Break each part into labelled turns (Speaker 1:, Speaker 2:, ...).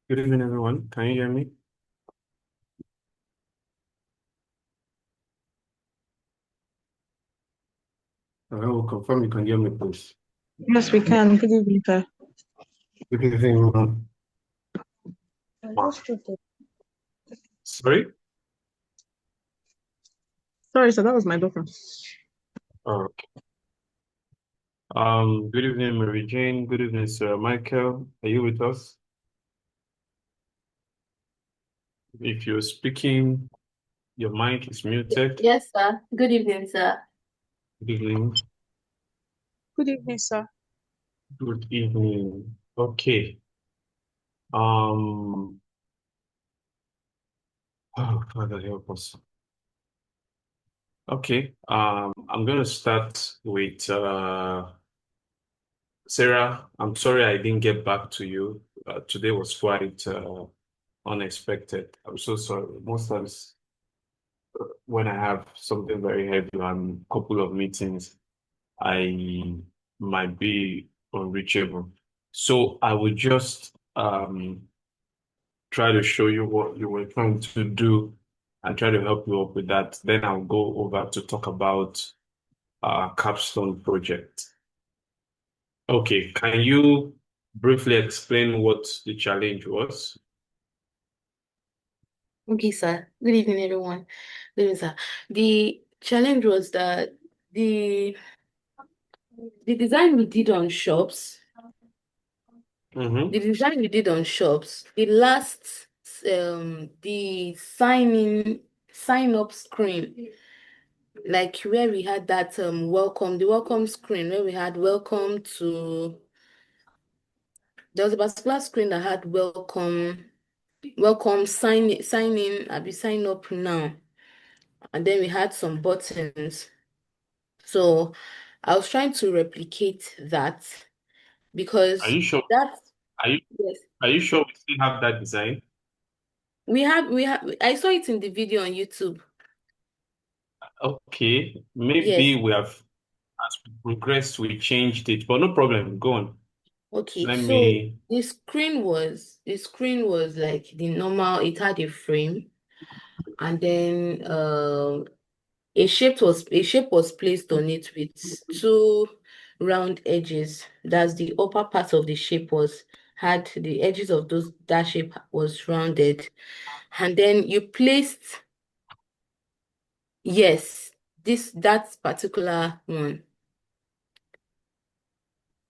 Speaker 1: Good evening, everyone. Can you hear me? I will confirm you can hear me, please.
Speaker 2: Yes, we can. Good evening, sir.
Speaker 1: Good evening, everyone. Sorry?
Speaker 2: Sorry, sir, that was my daughter.
Speaker 1: Okay. Good evening, Mary Jane. Good evening, Sir Michael. Are you with us? If you're speaking, your mic is muted.
Speaker 3: Yes, sir. Good evening, sir.
Speaker 1: Good evening.
Speaker 2: Good evening, sir.
Speaker 1: Good evening. Okay. Oh, Father, help us. Okay. I'm gonna start with Sarah. I'm sorry I didn't get back to you. Today was quite unexpected. I'm so sorry. Most times when I have something very heavy and a couple of meetings, I might be unreachable. So I will just try to show you what you were trying to do and try to help you up with that. Then I'll go over to talk about our capstone project. Okay, can you briefly explain what the challenge was?
Speaker 3: Okay, sir. Good evening, everyone. Good evening, sir. The challenge was that the the design we did on shops,
Speaker 1: Mm-hmm.
Speaker 3: the design we did on shops, the sign up screen, like where we had that the welcome screen where we had welcome to there was a particular screen that had welcome sign in, I'll be sign up now. And then we had some buttons. So I was trying to replicate that
Speaker 1: Are
Speaker 3: because
Speaker 1: you sure?
Speaker 3: that
Speaker 1: Are you
Speaker 3: yes.
Speaker 1: are you sure we still have that design?
Speaker 3: We have I saw it in the video on YouTube.
Speaker 1: Okay, maybe
Speaker 3: Yes.
Speaker 1: we have, as we progressed, we changed it, but no problem. Go on.
Speaker 3: Okay.
Speaker 1: Let
Speaker 3: So
Speaker 1: me.
Speaker 3: the screen was like the normal, it had a frame, and then a shape was placed on it with two round edges. That's the upper part of the shape was had the edges of those that shape was rounded. And then you placed, yes, that particular one.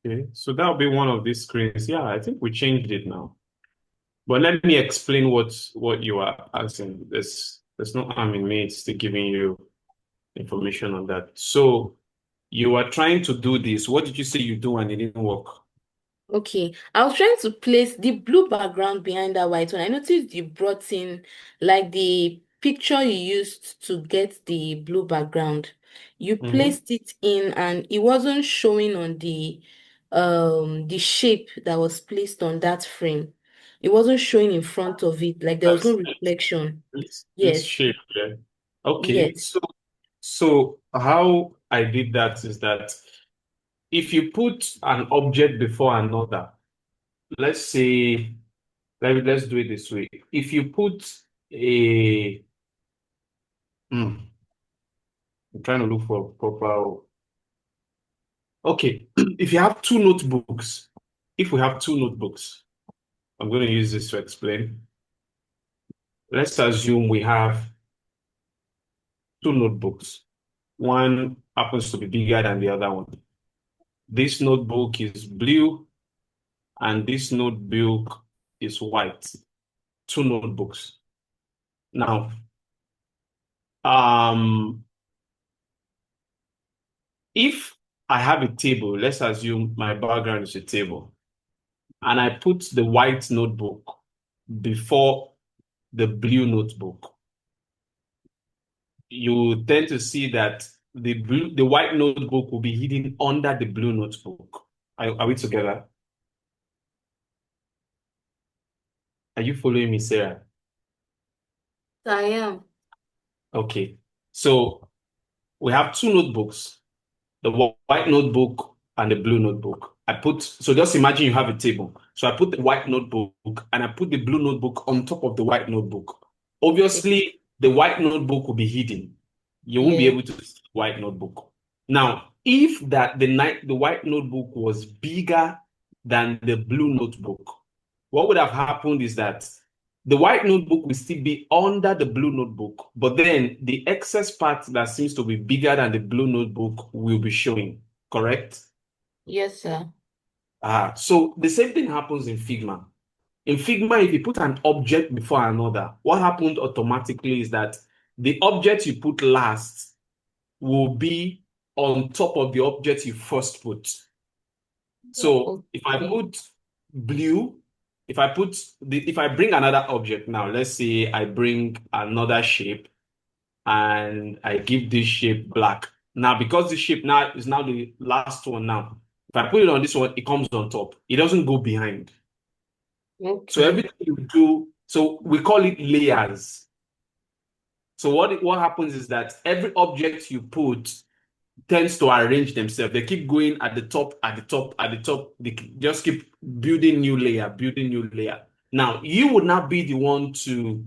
Speaker 1: Okay, so that'll be one of these screens. Yeah, I think we changed it now. But let me explain what you are asking. There's no harm in me still giving you information on that. So you are trying to do this. What did you say you do and it didn't work?
Speaker 3: Okay, I was trying to place the blue background behind that white one. I noticed you brought in like the picture you used to get the blue background. You
Speaker 1: Mm-hmm.
Speaker 3: placed it in and it wasn't showing on the shape that was placed on that frame. It wasn't showing in front of it, like there was no
Speaker 1: That's
Speaker 3: reflection.
Speaker 1: this
Speaker 3: Yes,
Speaker 1: shape, yeah. Okay,
Speaker 3: yes.
Speaker 1: so how I did that is that if you put an object before another, let's say, let's do it this way. If you put a, I'm trying to look for a proper, okay, if you have two notebooks, if we have two notebooks, I'm going to use this to explain. Let's assume we have two notebooks. One happens to be bigger than the other one. This notebook is blue and this notebook is white. Two notebooks. Now, um, if I have a table, let's assume my background is a table, and I put the white notebook before the blue notebook, you tend to see that the white notebook will be hidden under the blue notebook. Are we together? Are you following me, Sarah?
Speaker 3: I am.
Speaker 1: Okay. So we have two notebooks, the white notebook and the blue notebook. So just imagine you have a table. So I put the white notebook and I put the blue notebook on top of the white notebook.
Speaker 3: Okay.
Speaker 1: Obviously, the white notebook will be hidden. You won't be
Speaker 3: Yeah.
Speaker 1: able to see the white notebook. Now, if the white notebook was bigger than the blue notebook, what would have happened is that the white notebook will still be under the blue notebook, but then the excess part that seems to be bigger than the blue notebook will be showing, correct?
Speaker 3: Yes, sir.
Speaker 1: So the same thing happens in Figma. In Figma, if you put an object before another, what happens automatically is that the object you put last will be on top of the object you first put. So if I
Speaker 3: Okay.
Speaker 1: put blue, if I bring another object now, let's say I bring another shape and I give this shape black. Now, because this shape now is now the last one now, if I put it on this one, it comes on top. It doesn't go behind. So
Speaker 3: Okay.
Speaker 1: everything you do, so we call it layers. So what happens is that every object you put tends to arrange themselves. They keep going at the top, at the top, at the top. They just keep building new layer, building new layer. Now, you would not be the one to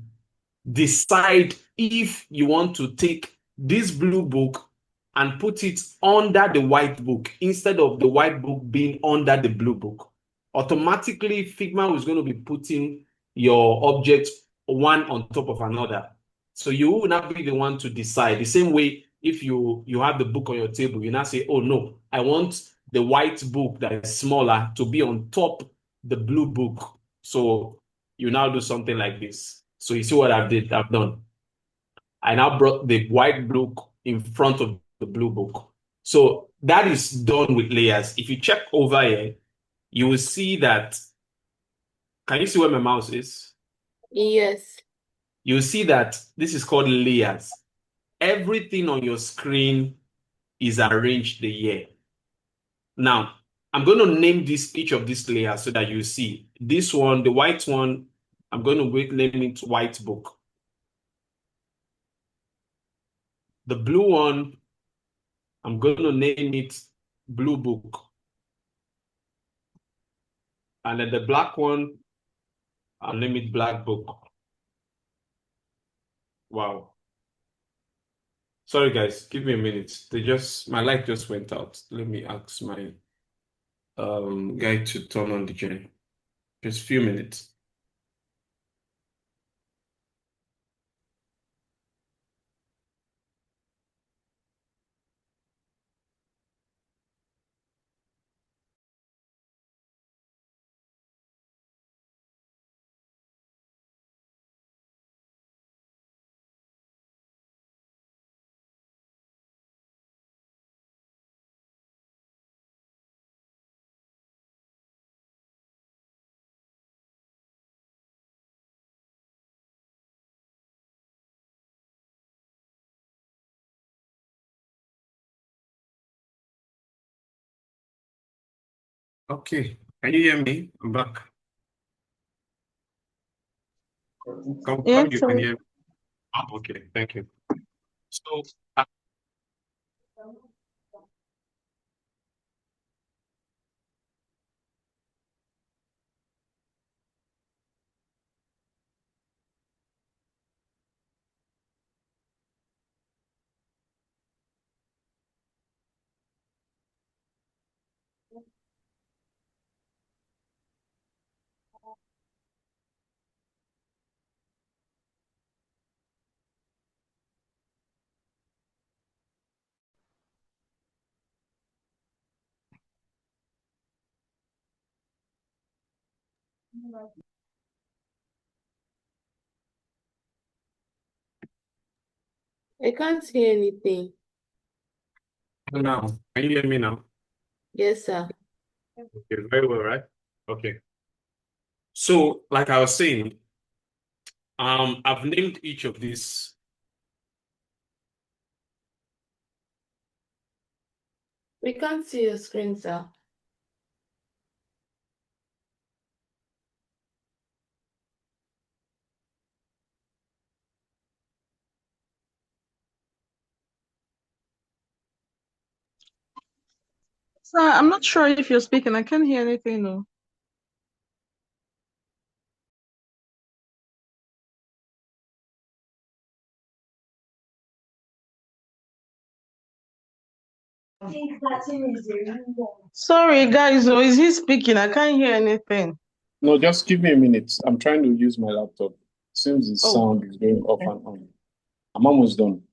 Speaker 1: decide if you want to take this blue book and put it under the white book instead of the white book being under the blue book. Automatically, Figma is going to be putting your object one on top of another. So you will not be the one to decide. The same way, if you have the book on your table, you now say, oh no, I want the white book that is smaller to be on top the blue book. So you now do something like this. So you see what I've done. I now brought the white book in front of the blue book. So that is done with layers. If you check over here, you will see that. Can you see where my mouse is?
Speaker 3: Yes.
Speaker 1: You'll see that this is called layers. Everything on your screen is arranged the year. Now, I'm going to name each of these layers so that you see. This one, the white one, I'm going to name it white book. The blue one, I'm going to name it blue book. And then the black one, I'll name it black book. Wow. Sorry, guys, give me a minute. My light just went out. Let me ask my guy to turn on the gen. Just a few minutes. Okay, can you hear me? I'm back.
Speaker 2: Yes,
Speaker 1: Confirm you can
Speaker 2: sir.
Speaker 1: hear me. Oh, okay, thank you. So, uh,
Speaker 3: I can't hear anything.
Speaker 1: now, can you hear me now?
Speaker 3: Yes, sir.
Speaker 1: Okay, very well, right? Okay. So, like I was saying, I've named each of these.
Speaker 3: We can't see your screen, sir.
Speaker 2: So I'm not sure if you're speaking. I can't hear anything, though. Sorry, guys. Oh, is he speaking? I can't hear anything.
Speaker 1: No, just give me a minute. I'm trying to use my laptop. Seems the
Speaker 2: Oh,
Speaker 1: sound is going off
Speaker 2: okay.
Speaker 1: and on. I'm almost done.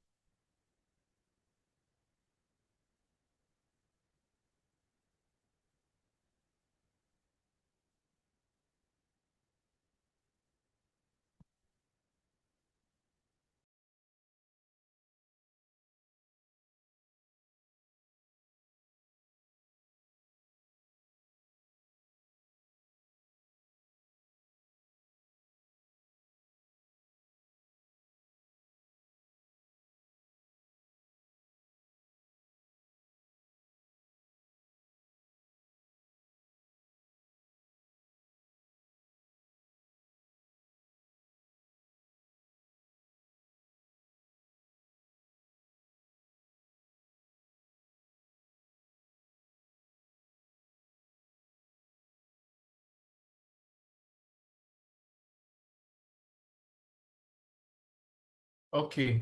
Speaker 1: Okay.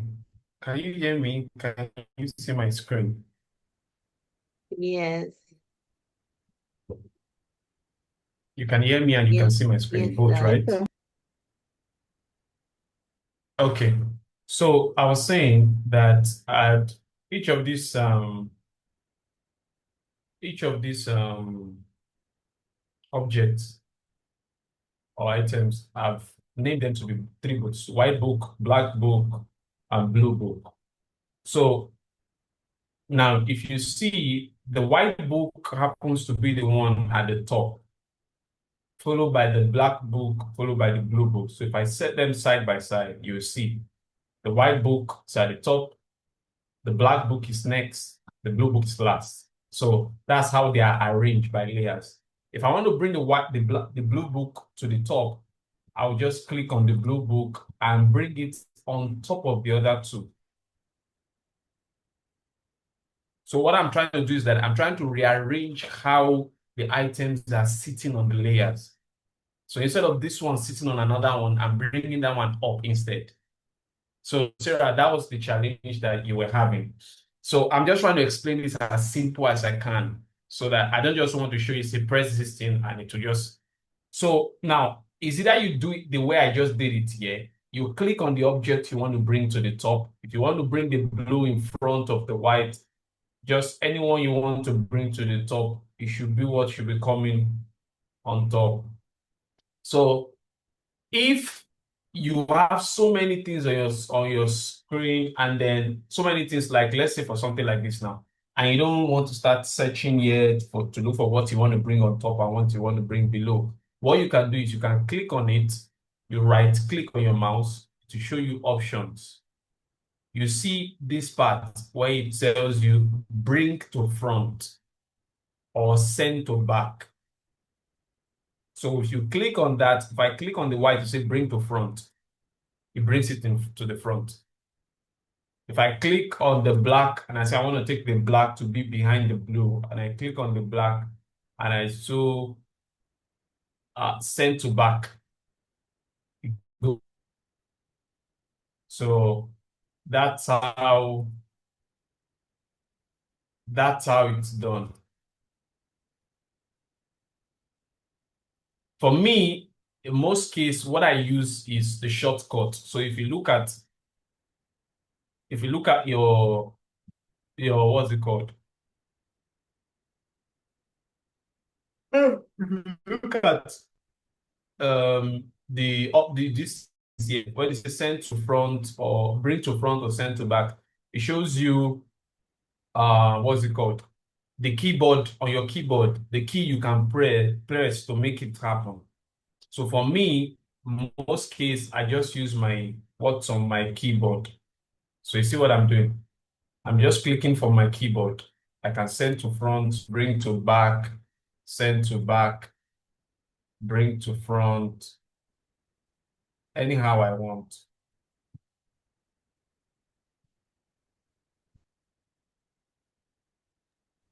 Speaker 1: Can you hear me? Can you see my screen?
Speaker 3: Yes,
Speaker 1: You can hear me and you can see my
Speaker 3: yes,
Speaker 1: screen, both,
Speaker 3: Dad.
Speaker 1: right?
Speaker 2: Okay.
Speaker 1: Okay. So I was saying that at each of these objects or items, I've named them to be three books: white book, black book, and blue book. So now if you see, the white book happens to be the one at the top, followed by the black book, followed by the blue book. So if I set them side by side, you'll see the white book is at the top, the black book is next, the blue book is last. So that's how they are arranged by layers. If I want to bring the blue book to the top, I'll just click on the blue book and bring it on top of the other two. So what I'm trying to do is that I'm trying to rearrange how the items are sitting on the layers. So instead of this one sitting on another one, I'm bringing that one up instead. So Sarah, that was the challenge that you were having. So I'm just trying to explain this as simple as I can so that I don't just want to show you, say, press this thing and it will just. So now, is it that you do it the way I just did it here? You click on the object you want to bring to the top. If you want to bring the blue in front of the white, just anyone you want to bring to the top, it should be what should be coming on top. So if you have so many things on your screen and then so many things, like let's say for something like this now, and you don't want to start searching yet to look for what you want to bring on top and what you want to bring below, what you can do is you can click on it, you right click on your mouse to show you options. You see this part where it tells you bring to front or send to back. So if you click on that, if I click on the white to say bring to front, it brings it to the front. If I click on the black and I say I want to take the black to be behind the blue, and I click on the black and I so send to back. So that's how it's done. For me, in most cases, what I use is the shortcut. So if you look at your what's it called? If you look at the this here, when it says send to front or bring to front or send to back, it shows you what's it called? The keyboard on your keyboard, the key you can press to make it happen. So for me, most case, I just use what's on my keyboard. So you see what I'm doing? I'm just clicking from my keyboard. I can send to front, bring to back, send to back, bring to front, anyhow I want. . . . . . . . . . . . . . . . . . . . . . . . . . . . . . . . . . . . . . . . . . . . . . . . . . . . . . . . . . . . .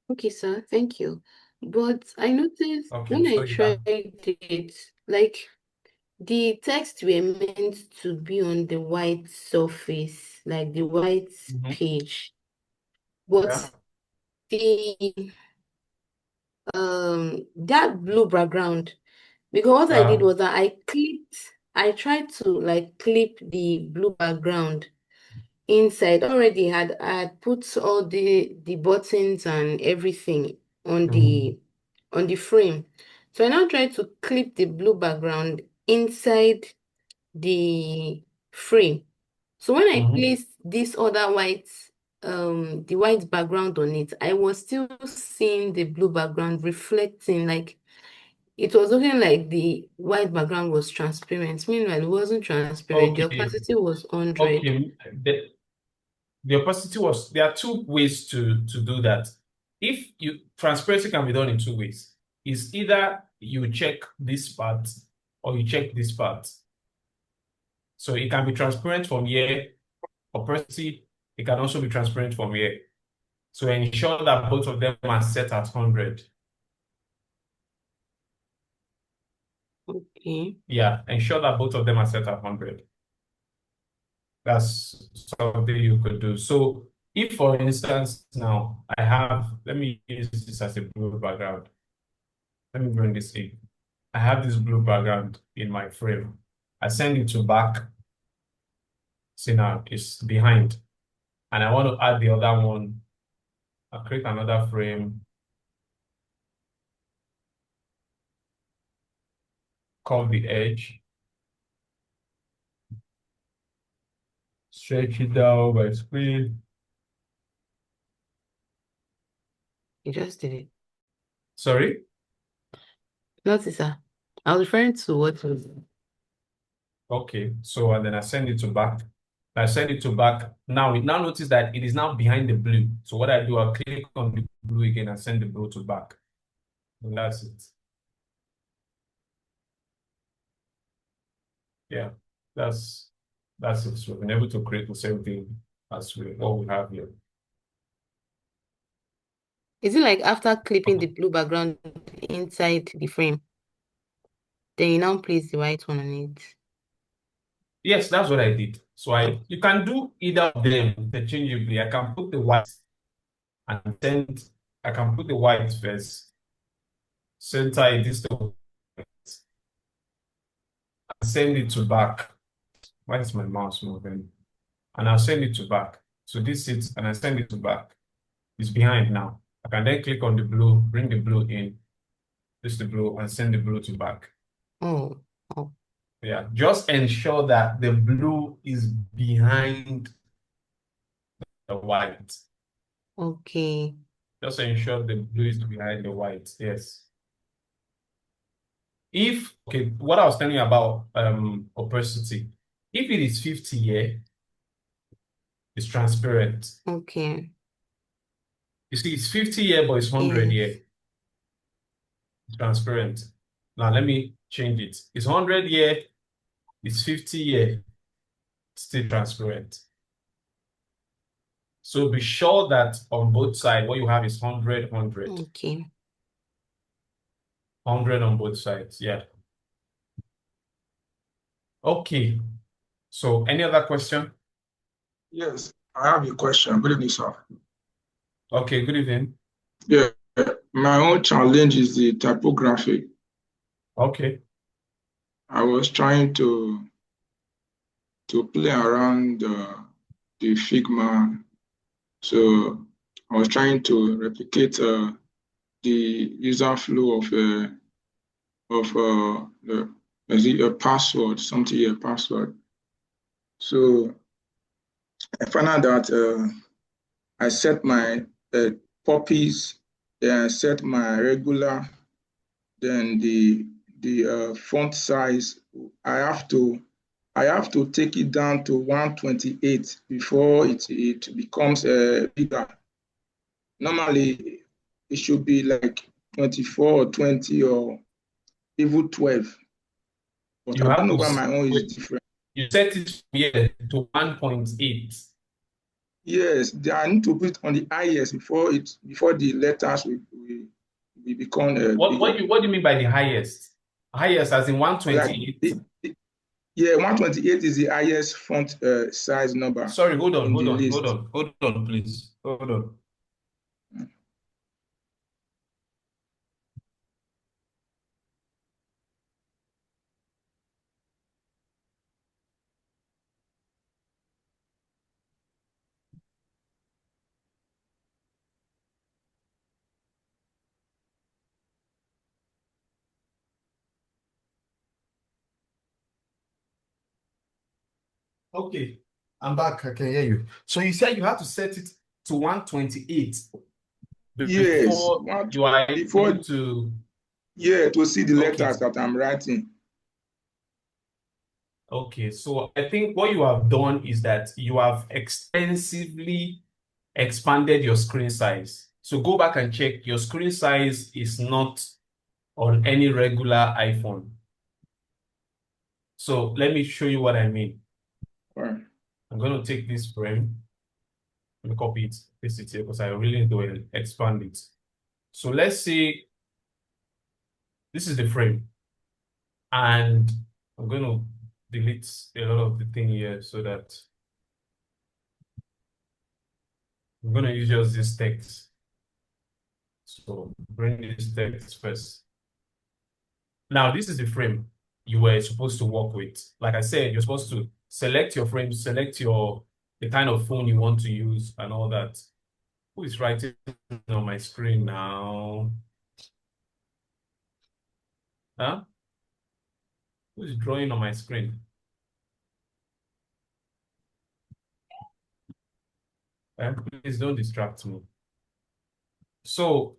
Speaker 3: Okay, sir. Thank you. But I noticed
Speaker 1: Okay,
Speaker 3: when
Speaker 1: so
Speaker 3: I
Speaker 1: you
Speaker 3: tried
Speaker 1: can.
Speaker 3: it, like the text were meant to be on the white surface, like the white
Speaker 1: Mhm.
Speaker 3: page. But
Speaker 1: Yeah.
Speaker 3: the that blue background, because what I did
Speaker 1: Uh,
Speaker 3: was that I tried to like clip the blue background inside. Already I had put all the buttons and everything on
Speaker 1: mhm.
Speaker 3: the frame. So I now tried to clip the blue background inside the frame. So when I
Speaker 1: Mhm.
Speaker 3: placed this other the white background on it, I was still seeing the blue background reflecting, like it was looking like the white background was transparent. Meanwhile, it wasn't transparent. The
Speaker 1: Okay.
Speaker 3: opacity was 100.
Speaker 1: Okay. The opacity was, there are two ways to do that. If you transparency can be done in two ways. Is either you check this part or you check this part. So it can be transparent from here. Opacity, it can also be transparent from here. So ensure that both of them are set at 100.
Speaker 3: Okay.
Speaker 1: Yeah, ensure that both of them are set at 100. That's something you could do. So if, for instance, now I have, let me use this as a blue background. Let me bring this in. I have this blue background in my frame. I send it to back. See now, it's behind. And I want to add the other one. I'll create another frame, call the edge, stretch it down by screen.
Speaker 3: You just did it.
Speaker 1: Sorry?
Speaker 3: Notice, sir. I was referring to what was.
Speaker 1: Okay, so and then I send it to back. I send it to back. Now, now notice that it is now behind the blue. So what I do, I click on the blue again and send the blue to back. And that's it. Yeah, that's it. So we've been able to create the same thing as what we have here.
Speaker 3: Is it like after clipping the blue background inside the frame, then you now place the white one on it?
Speaker 1: Yes, that's what I did. So you can do either of them interchangeably. I can put the white and send, I can put the white first, center it this to send it to back. Why is my mouse moving? And I'll send it to back. So this sits and I send it to back. It's behind now. I can then click on the blue, bring the blue in, this the blue, and send the blue to back.
Speaker 3: Oh, oh,
Speaker 1: Yeah, just ensure that the blue is behind the white.
Speaker 3: okay.
Speaker 1: Just ensure the blue is behind the white. Yes. If, okay, what I was telling you about opacity, if it is 50 here, it's transparent.
Speaker 3: Okay.
Speaker 1: You see, it's 50 here, but it's 100
Speaker 3: Yes.
Speaker 1: here. It's transparent. Now let me change it. It's 100 here, it's 50 here, it's still transparent. So be sure that on both sides, what you have is 100, 100.
Speaker 3: Okay.
Speaker 1: 100 on both sides. Yeah. Okay. So any other question?
Speaker 4: Yes, I have a question. Good evening, sir.
Speaker 1: Okay, good evening.
Speaker 4: Yeah, my own challenge is the typography.
Speaker 1: Okay.
Speaker 4: I was trying to play around the Figma, so I was trying to replicate the user flow of the is it a password, something a password. So I found out that I set my puppies, then I set my regular. Then the font size, I have to I have to take it down to 128 before it becomes bigger. Normally, it should be like 24 or 20 or even 12. But
Speaker 1: You
Speaker 4: I don't
Speaker 1: have
Speaker 4: know
Speaker 1: to
Speaker 4: why my own is
Speaker 1: wait,
Speaker 4: different.
Speaker 1: you set it here to 1.8.
Speaker 4: Yes, I need to put it on the highest before the letters will become
Speaker 1: What
Speaker 4: bigger.
Speaker 1: do you mean by the highest? Highest as in
Speaker 4: Like
Speaker 1: 128?
Speaker 4: yeah, 128 is the highest font size number
Speaker 1: Sorry, hold on,
Speaker 4: in
Speaker 1: hold
Speaker 4: the
Speaker 1: on, hold
Speaker 4: list.
Speaker 1: on, hold on, please. Hold on. Okay, I'm back. I can hear you. So you said you have to set it to 128
Speaker 4: Yes,
Speaker 1: before you are
Speaker 4: before
Speaker 1: able to.
Speaker 4: to see the
Speaker 1: Okay,
Speaker 4: letters that I'm writing.
Speaker 1: okay. So I think what you have done is that you have extensively expanded your screen size. So go back and check your screen size is not on any regular iPhone. So let me show you what I mean.
Speaker 4: All right.
Speaker 1: I'm going to take this frame, let me copy it, paste it here because I really need to expand it. So let's say this is the frame, and I'm going to delete a lot of the thing here so that I'm going to use just this text. So bring this text first. Now, this is the frame you were supposed to work with. Like I said, you're supposed to select your frame, select the kind of phone you want to use and all that. Who is writing on my screen now? Huh? Who's drawing on my screen? Please don't distract me. So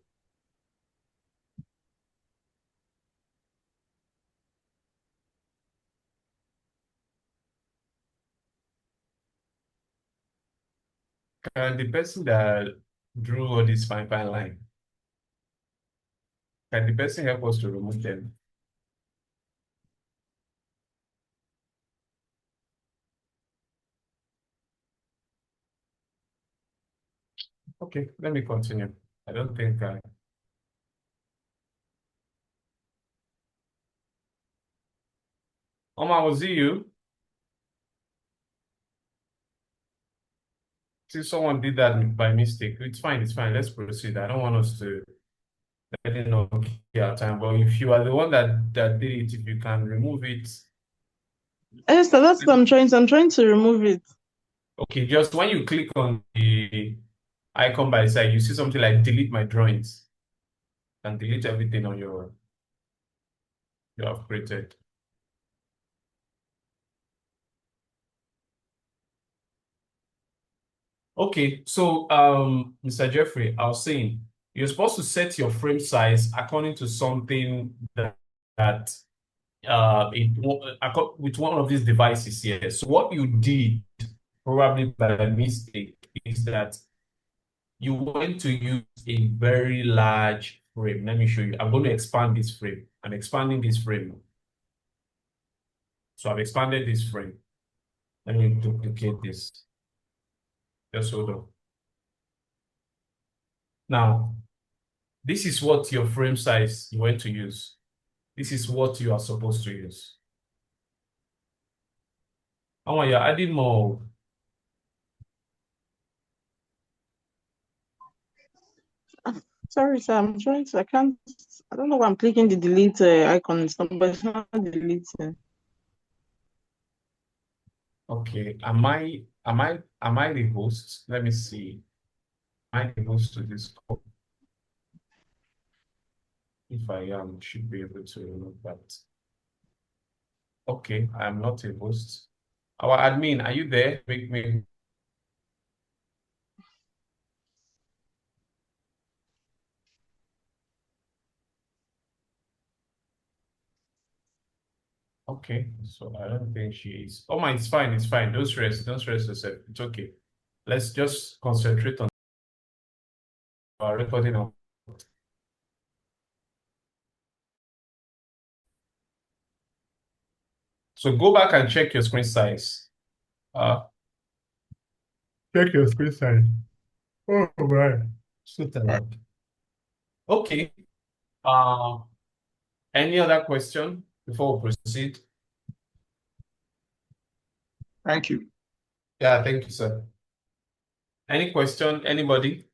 Speaker 1: can the person that drew all this fine line, can the person help us to remove them? Okay, let me continue. I don't think I. Omar, was it you? See, someone did that by mistake. It's fine, it's fine. Let's proceed. I don't want us to let it not kill our time. But if you are the one that did it, if you can remove it.
Speaker 2: Esther, that's what I'm trying to. I'm trying to remove it.
Speaker 1: Okay, just when you click on the icon by the side, you see something like delete my drawings and delete everything on you have created. Okay, so Mr. Jeffrey, I was saying you're supposed to set your frame size according to something that with one of these devices here. So what you did probably by mistake is that you went to use a very large frame. Let me show you. I'm going to expand this frame. I'm expanding this frame. So I've expanded this frame. Let me duplicate this. Just hold on. Now, this is what your frame size you went to use. This is what you are supposed to use. Oh, you're adding more.
Speaker 2: Sorry, sir. I'm trying to. I can't. I don't know why I'm clicking the delete icon. But it's not deleting.
Speaker 1: Okay. Am I the host? Let me see. Am I the host to this call? If I am, should be able to remove that. Okay, I'm not a host. Our admin, are you there? Make me. Okay, so I don't think she is. Oh my, it's fine, it's fine. Don't stress yourself. It's okay. Let's just concentrate on our recording of. So go back and check your screen size. Uh, Check your screen size. Oh, right. So tired. Okay. Uh, any other question before we proceed?
Speaker 4: Thank you.
Speaker 1: Yeah, thank you, sir. Any question? Anybody?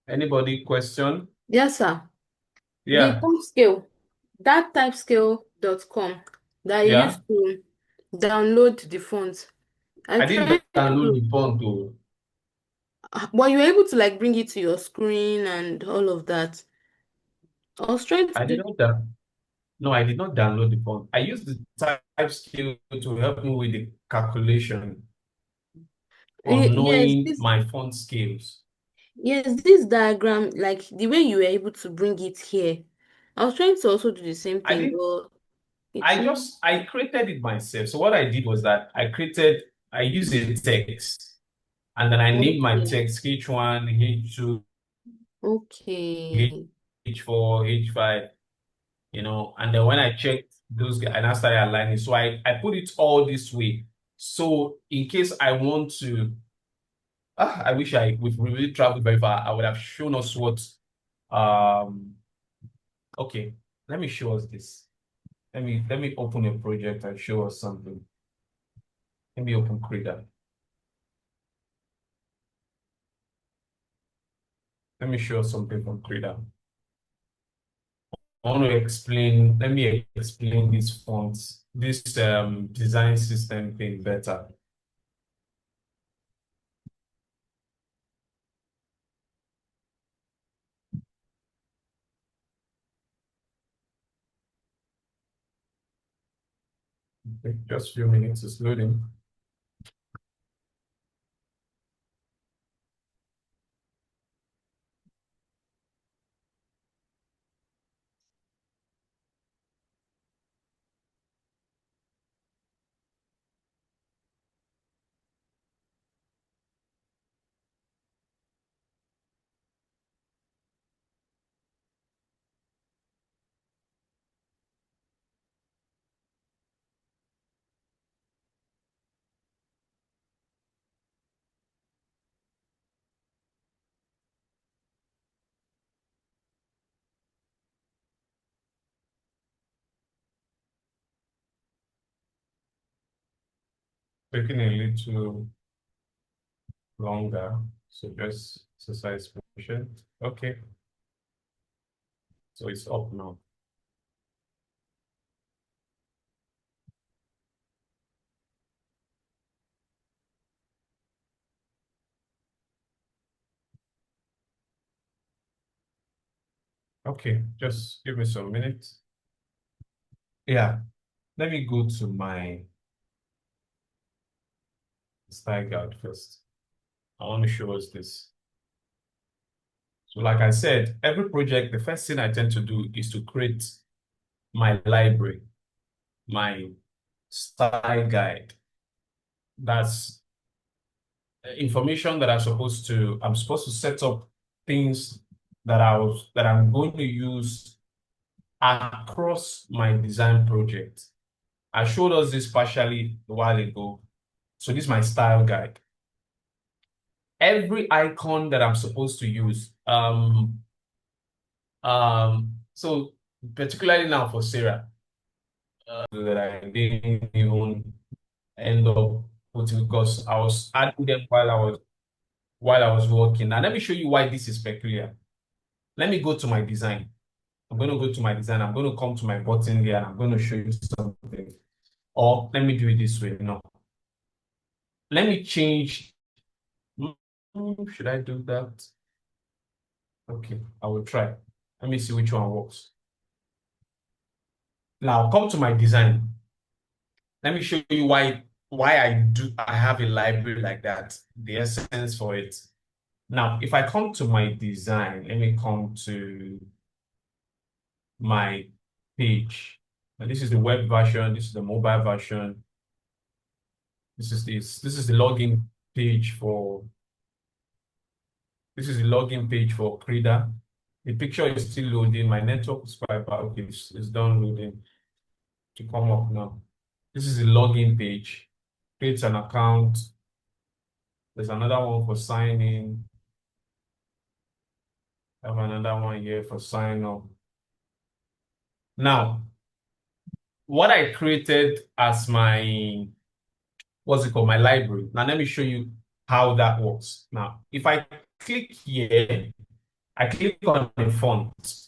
Speaker 1: Anybody question?
Speaker 3: Yes, sir. The
Speaker 1: Yeah.
Speaker 3: type scale, that typescale.com that I
Speaker 1: Yeah.
Speaker 3: used to download the font. I
Speaker 1: I didn't
Speaker 3: tried
Speaker 1: download
Speaker 3: to,
Speaker 1: the font though.
Speaker 3: but you were able to like bring it to your screen and all of that. I was trying to
Speaker 1: I did
Speaker 3: do,
Speaker 1: not down. No, I did not download the font. I used the type skill to help me with the calculation on
Speaker 3: yes,
Speaker 1: knowing
Speaker 3: this,
Speaker 1: my font scales.
Speaker 3: yes, this diagram, like the way you were able to bring it here. I was trying to also do the same
Speaker 1: I
Speaker 3: thing,
Speaker 1: didn't
Speaker 3: but it's not.
Speaker 1: I created it myself. So what I did was that I used a text and then I named my
Speaker 3: Okay.
Speaker 1: text H1, H2,
Speaker 3: Okay.
Speaker 1: H4, H5, and then when I checked those guys and I started aligning, so I put it all this way. So in case I want to, I wish we've really traveled very far, I would have shown us what, um, okay, let me show us this. Let me open a project and show us something. Let me open Krita. Let me show us something from Krita. Let me explain this fonts, this design system thing better. Okay, just a few minutes, it's loading. Taking a little longer, so just exercise patient. Okay, so it's up now. Okay, just give me some minutes. Yeah, let me go to my style guide first. I want to show us this. So like I said, every project, the first thing I tend to do is to create my library, my style guide. That's information that I'm supposed to set up things that I'm going to use across my design project. I showed us this partially a while ago. So this is my style guide. Every icon that I'm supposed to use, so particularly now for Sarah, that I didn't even end up putting because I was adding them while I was working. Now let me show you why this is peculiar. Let me go to my design. I'm going to go to my design. I'm going to come to my button here and I'm going to show you something. Or let me do it this way. No. Let me change. Should I do that? Okay, I will try. Let me see which one works. Now come to my design. Let me show you why I have a library like that, the essence for it. Now, if I come to my design, let me come to my page. Now, this is the web version, this is the mobile version. This is the login page for Krita. The picture is still loading. My network is quite bad. Okay, it's done loading to come up now. This is the login page. Create an account. There's another one for sign in. I have another one here for sign up. Now, what I created as my, what's it called, my library. Now, let me show you how that works. Now, if I click here, I click on the font.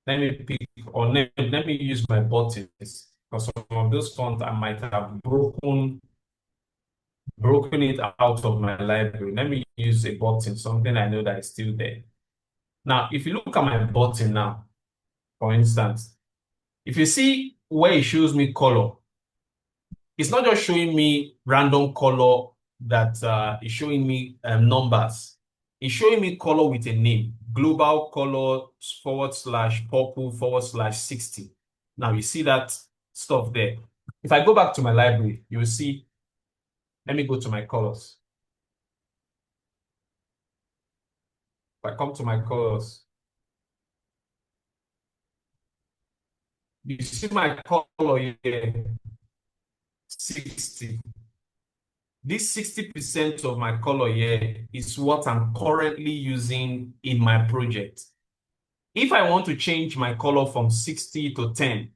Speaker 1: Let me pick, or let me use my buttons, because some of those fonts I might have broken it out of my library. Let me use a button, something I know that is still there. Now, if you look at my button now, for instance, if you see where it shows me color, it's not just showing me random color that is showing me numbers. It's showing me color with a name, global color /purple/60. Now you see that stuff there. If I go back to my library, you will see, let me go to my colors. If I come to my colors, you see my color here, 60. This 60% of my color here is what I'm currently using in my project. If I want to change my color from 60 to 10,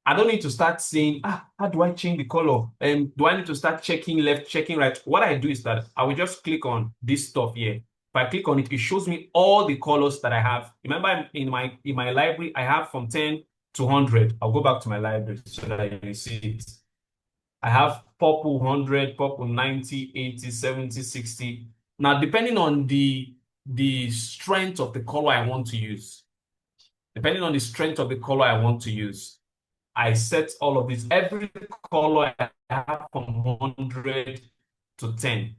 Speaker 1: I don't need to start saying, how do I change the color? Do I need to start checking left, checking right? What I do is that I will just click on this stuff here. If I click on it, it shows me all the colors that I have. Remember, in my library, I have from 10 to 100. I'll go back to my library so that you see it. I have purple 100, purple 90, 80, 70, 60. Now, depending on the strength of the color I want to use, I set all of this. Every color I have from 100 to 10.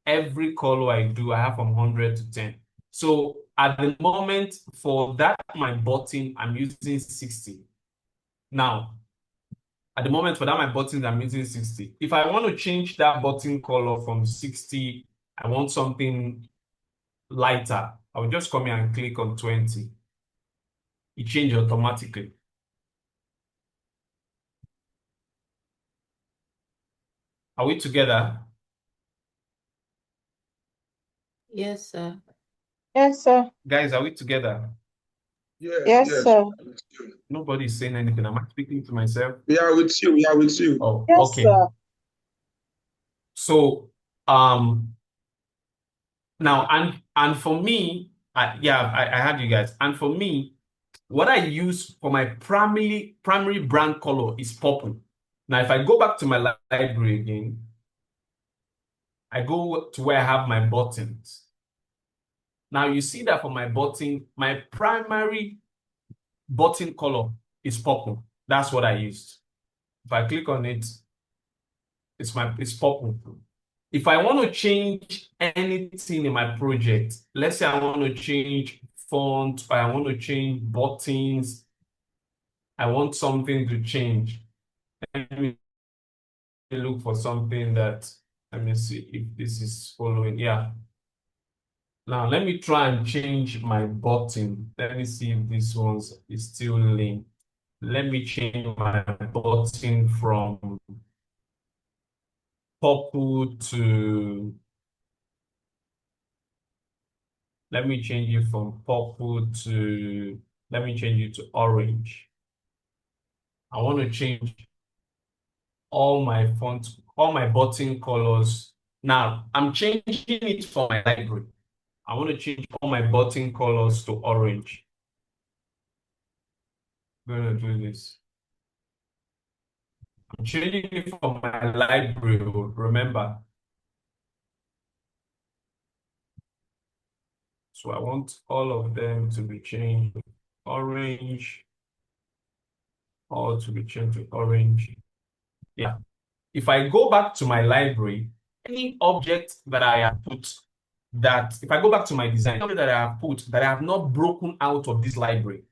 Speaker 1: Every color I do, I have from 100 to 10. So at the moment, for that, my button, I'm using 60. Now, at the moment, for that, my buttons, I'm using 60. If I want to change that button color from 60, I want something lighter, I will just come here and click on 20. It changes automatically. Are we together?
Speaker 3: Yes, sir.
Speaker 2: Yes, sir.
Speaker 1: Guys, are we together?
Speaker 2: Yes, sir.
Speaker 1: Nobody's saying anything. Am I speaking to myself?
Speaker 4: We are with you. We are with you.
Speaker 1: Oh,
Speaker 2: Yes,
Speaker 1: okay.
Speaker 2: sir.
Speaker 1: So, now, and for me, I had you guys. And for me, what I use for my primary brand color is purple. Now, if I go back to my library again, I go to where I have my buttons. Now, you see that for my button, my primary button color is purple. That's what I used. If I click on it, it's purple. If I want to change anything in my project, let's say I want to change font, or I want to change buttons, I want something to change. Let me look for something that, let me see if this is following. Yeah. Now, let me try and change my button. Let me see if this one is still linked. Let me change my button from purple to, let me change it from purple to, let me change it to orange. I want to change all my fonts, all my button colors. Now, I'm changing it for my library. I want to change all my button colors to orange. I'm going to do this. I'm changing it for my library, remember. So I want all of them to be changed to orange, all to be changed to orange. Yeah. If I go back to my library, any object that I have put, if I go back to my design, object that I have put that I have not broken out of this library,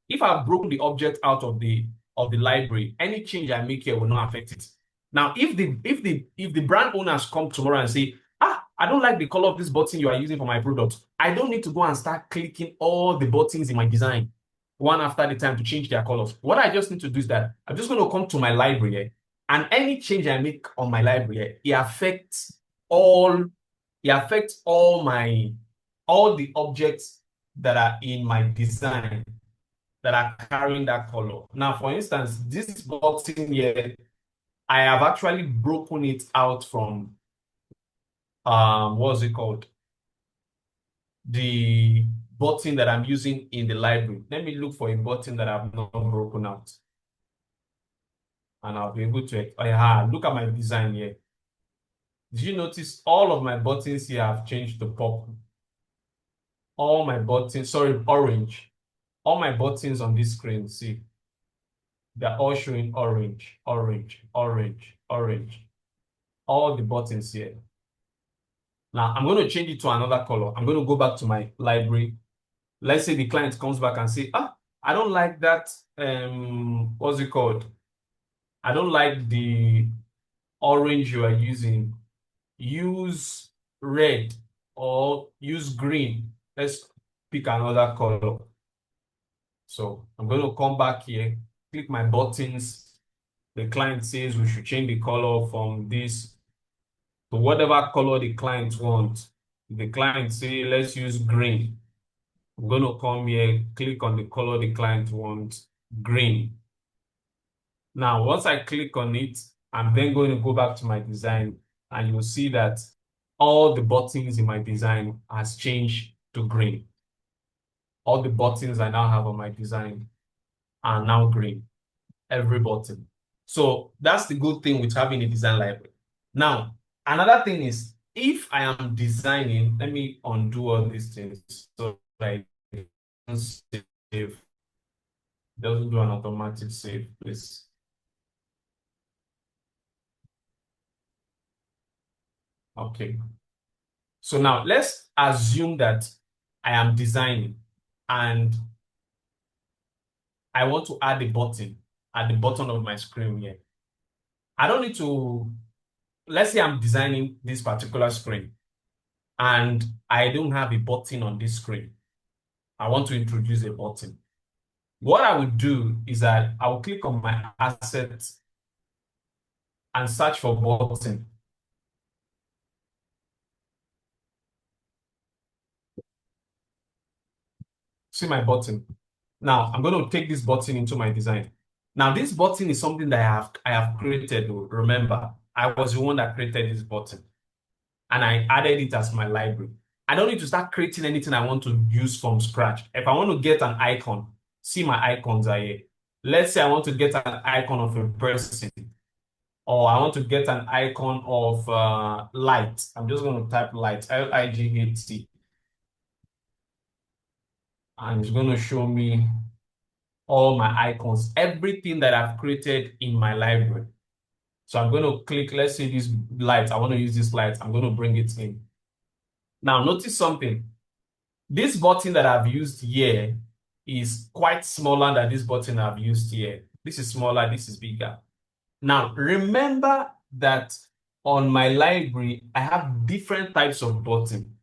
Speaker 1: if I've broken the object out of the library, any change I make here will not affect it. Now, if the brand owners come tomorrow and say, I don't like the color of this button you are using for my product, I don't need to go and start clicking all the buttons in my design one after the time to change their colors. What I just need to do is that I'm just going to come to my library here. And any change I make on my library, it affects all all the objects that are in my design that are carrying that color. Now, for instance, this button here, I have actually broken it out from what's it called? The button that I'm using in the library. Let me look for a button that I've not broken out. And I'll be able to, look at my design here. Did you notice all of my buttons here have changed to purple? All my buttons, sorry, orange. All my buttons on this screen, see, they're all showing orange, orange, orange, orange. All the buttons here. Now, I'm going to change it to another color. I'm going to go back to my library. Let's say the client comes back and say, I don't like that, what's it called? I don't like the orange you are using. Use red or use green. Let's pick another color. So I'm going to come back here, click my buttons. The client says we should change the color from this to whatever color the client wants. The client say, let's use green. I'm going to come here, click on the color the client wants, green. Now, once I click on it, I'm then going to go back to my design, and you'll see that all the buttons in my design has changed to green. All the buttons I now have on my design are now green, every button. So that's the good thing with having a design library. Now, another thing is, if I am designing, let me undo all these things so I can save. Doesn't do an automatic save, please. Okay. So now let's assume that I am designing and I want to add a button at the bottom of my screen here. I don't need to, let's say I'm designing this particular screen and I don't have a button on this screen. I want to introduce a button. What I would do is that I will click on my assets and search for button. See my button. Now I'm going to take this button into my design. Now this button is something that I have created. Remember, I was the one that created this button and I added it as my library. I don't need to start creating anything I want to use from scratch. If I want to get an icon, see my icons are here. Let's say I want to get an icon of a person, or I want to get an icon of light. I'm just going to type light, L-I-G-H-T. And it's going to show me all my icons, everything that I've created in my library. So I'm going to click, let's say this light. I want to use this light. I'm going to bring it in. Now, notice something. This button that I've used here is quite smaller than this button I've used here. This is smaller, this is bigger. Now, remember that on my library, I have different types of button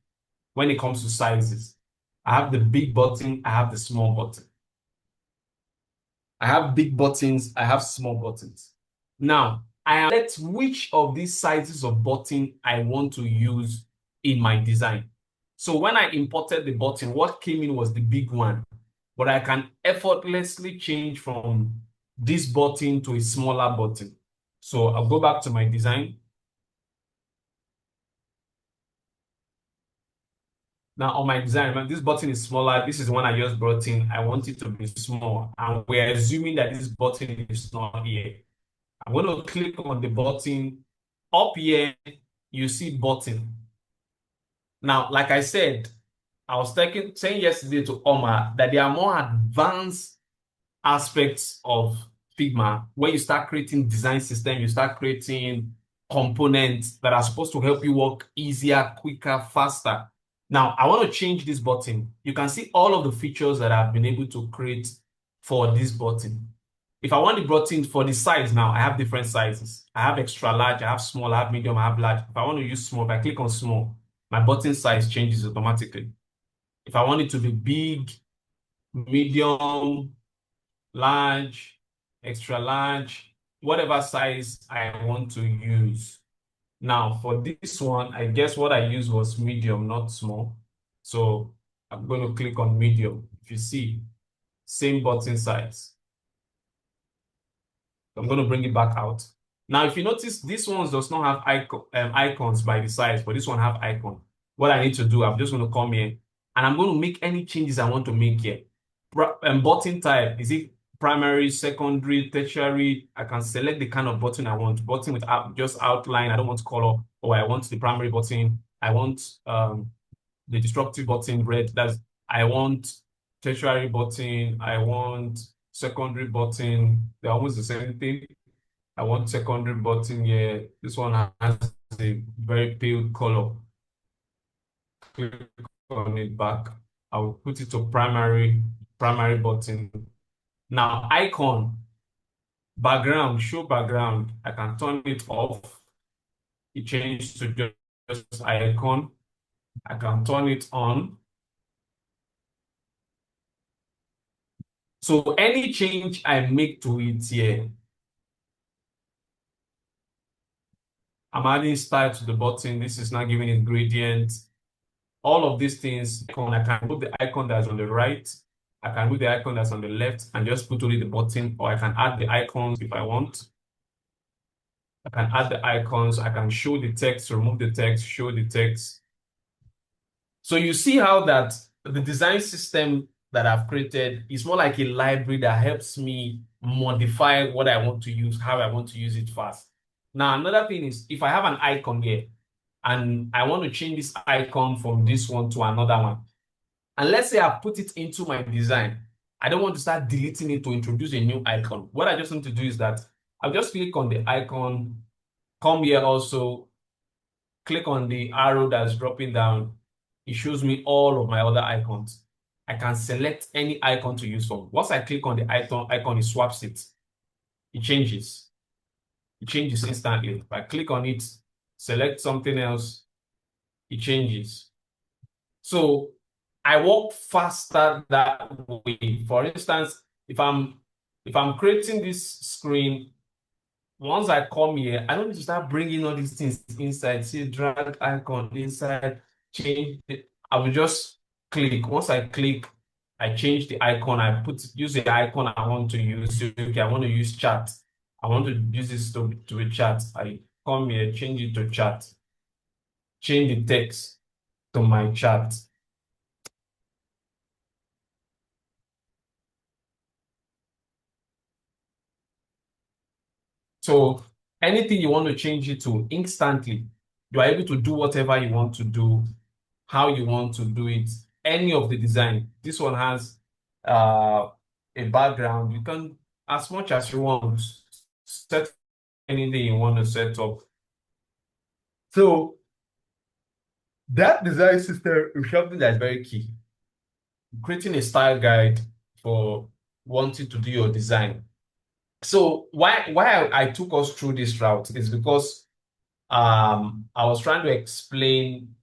Speaker 1: when it comes to sizes. I have the big button, I have the small button. I have big buttons, I have small buttons. Now, I select which of these sizes of button I want to use in my design. So when I imported the button, what came in was the big one, but I can effortlessly change from this button to a smaller button. So I'll go back to my design. Now on my design, remember, this button is smaller. This is the one I just brought in. I want it to be small. And we're assuming that this button is not here. I'm going to click on the button. Up here, you see button. Now, like I said, I was saying yesterday to Omar that there are more advanced aspects of Figma where you start creating design system, you start creating components that are supposed to help you work easier, quicker, faster. Now, I want to change this button. You can see all of the features that I've been able to create for this button. If I want the button for the size now, I have different sizes. I have extra large, I have small, I have medium, I have large. If I want to use small, if I click on small, my button size changes automatically. If I want it to be big, medium, large, extra large, whatever size I want to use. Now, for this one, I guess what I used was medium, not small. So I'm going to click on medium. If you see, same button size. I'm going to bring it back out. Now, if you notice, this one does not have icons by the size, but this one have icon. What I need to do, I'm just going to come here and I'm going to make any changes I want to make here. Button type, is it primary, secondary, tertiary? I can select the kind of button I want. Button with just outline, I don't want color, or I want the primary button. I want the disruptive button red. I want tertiary button. I want secondary button. They're almost the same thing. I want secondary button here. This one has a very pale color. Click on it back. I will put it to primary button. Now, icon, background, show background. I can turn it off. It changed to just icon. I can turn it on. So any change I make to it here, I'm adding style to the button. This is not giving it gradient. All of these things, I can put the icon that's on the right. I can put the icon that's on the left and just put only the button, or I can add the icons if I want. I can add the icons. I can show the text, remove the text, show the text. So you see how that the design system that I've created is more like a library that helps me modify what I want to use, how I want to use it fast. Now, another thing is if I have an icon here and I want to change this icon from this one to another one, and let's say I put it into my design, I don't want to start deleting it to introduce a new icon. What I just need to do is that I'll just click on the icon, come here also, click on the arrow that's dropping down. It shows me all of my other icons. I can select any icon to use from. Once I click on the icon, it swaps it. It changes. It changes instantly. If I click on it, select something else, it changes. So I work faster that way. For instance, if I'm creating this screen, once I come here, I don't need to start bringing all these things inside. See, drag icon inside, change it. I will just click. Once I click, I change the icon. I use the icon I want to use. So, okay, I want to use chat. I want to use this to a chat. I come here, change it to chat. Change the text to my chat. So anything you want to change it to instantly, you are able to do whatever you want to do, how you want to do it, any of the design. This one has a background. You can, as much as you want, set anything you want to set up. So that design system is something that's very key. Creating a style guide for wanting to do your design. So why I took us through this route is because I was trying to explain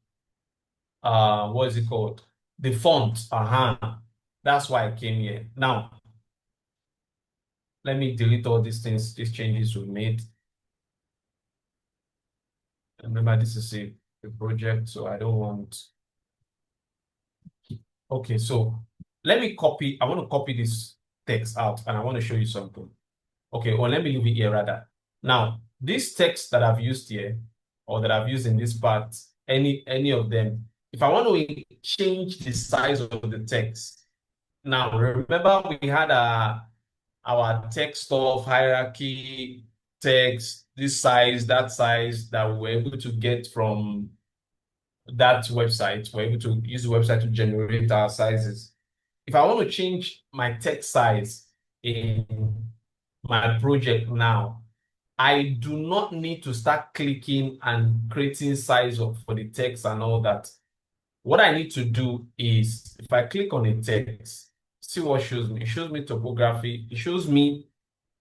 Speaker 1: what is it called? The font. That's why I came here. Now, let me delete all these things, these changes we made. Remember, this is a project, so I don't want. Okay, so let me copy. I want to copy this text out and I want to show you something. Okay, or let me leave it here rather. Now, this text that I've used here, or that I've used in this part, any of them, if I want to change the size of the text, now remember we had our text of hierarchy text, this size, that we were able to get from that website. We're able to use the website to generate our sizes. If I want to change my text size in my project now, I do not need to start clicking and creating size for the text and all that. What I need to do is, if I click on a text, see what shows me. It shows me topography. It shows me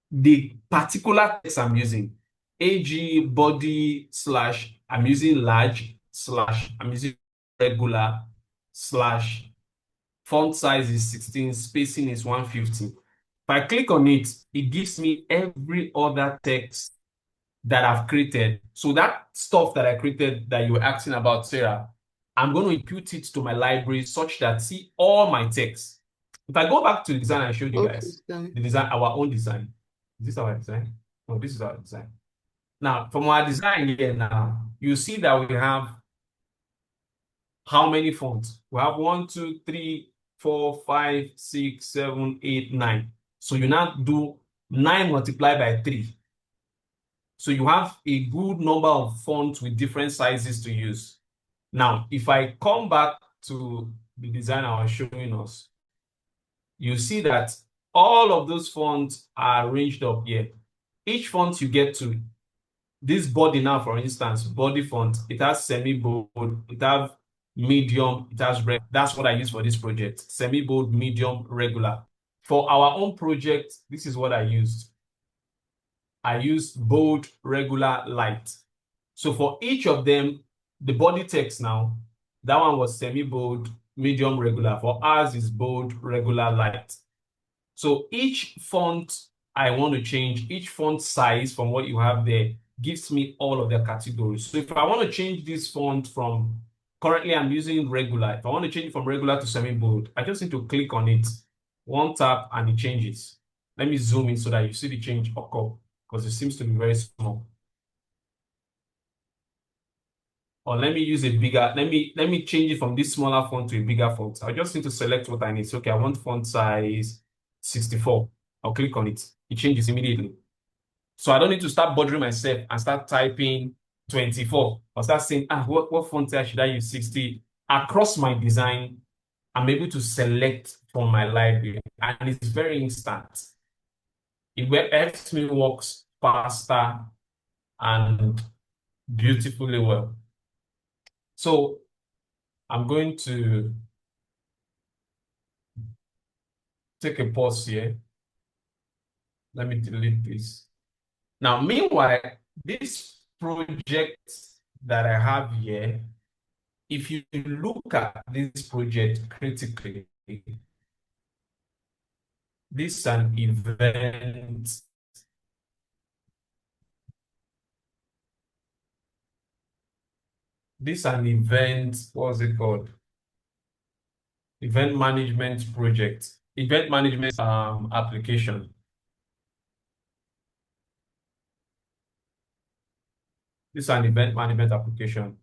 Speaker 1: the particular text I'm using. AG body / I'm using large / I'm using regular / font size is 16, spacing is 150. If I click on it, it gives me every other text that I've created. So that stuff that I created that you were asking about, Sarah, I'm going to impute it to my library such that see all my text. If I go back to the design I showed you
Speaker 3: Okay,
Speaker 1: guys,
Speaker 3: sir.
Speaker 1: the design, our own design. Is this our design? No, this is our design. Now, from our design here now, you see that we have how many fonts? We have 1, 2, 3, 4, 5, 6, 7, 8, 9. So you now do 9 multiplied by 3. So you have a good number of fonts with different sizes to use. Now, if I come back to the design I was showing us, you see that all of those fonts are arranged up here. Each font you get to, this body now, for instance, body font, it has semi-bold, it has medium, it has red. That's what I use for this project, semi-bold, medium, regular. For our own project, this is what I used. I used bold, regular, light. So for each of them, the body text now, that one was semi-bold, medium, regular. For ours is bold, regular, light. So each font I want to change, each font size from what you have there gives me all of the categories. So if I want to change this font from, currently I'm using regular. If I want to change it from regular to semi-bold, I just need to click on it, one tap, and it changes. Let me zoom in so that you see the change occur, because it seems to be very small. Or let me use a bigger, let me change it from this smaller font to a bigger font. I just need to select what I need. So, okay, I want font size 64. I'll click on it. It changes immediately. So I don't need to start bothering myself and start typing 24 or start saying, what font size should I use? 60. Across my design, I'm able to select from my library, and it's very instant. It helps me work faster and beautifully well. So I'm going to take a pause here. Let me delete this. Now, meanwhile, this project that I have here, if you look at this project critically, this is an event. This is an event, what's it called? Event management project, event management application. This is an event management application.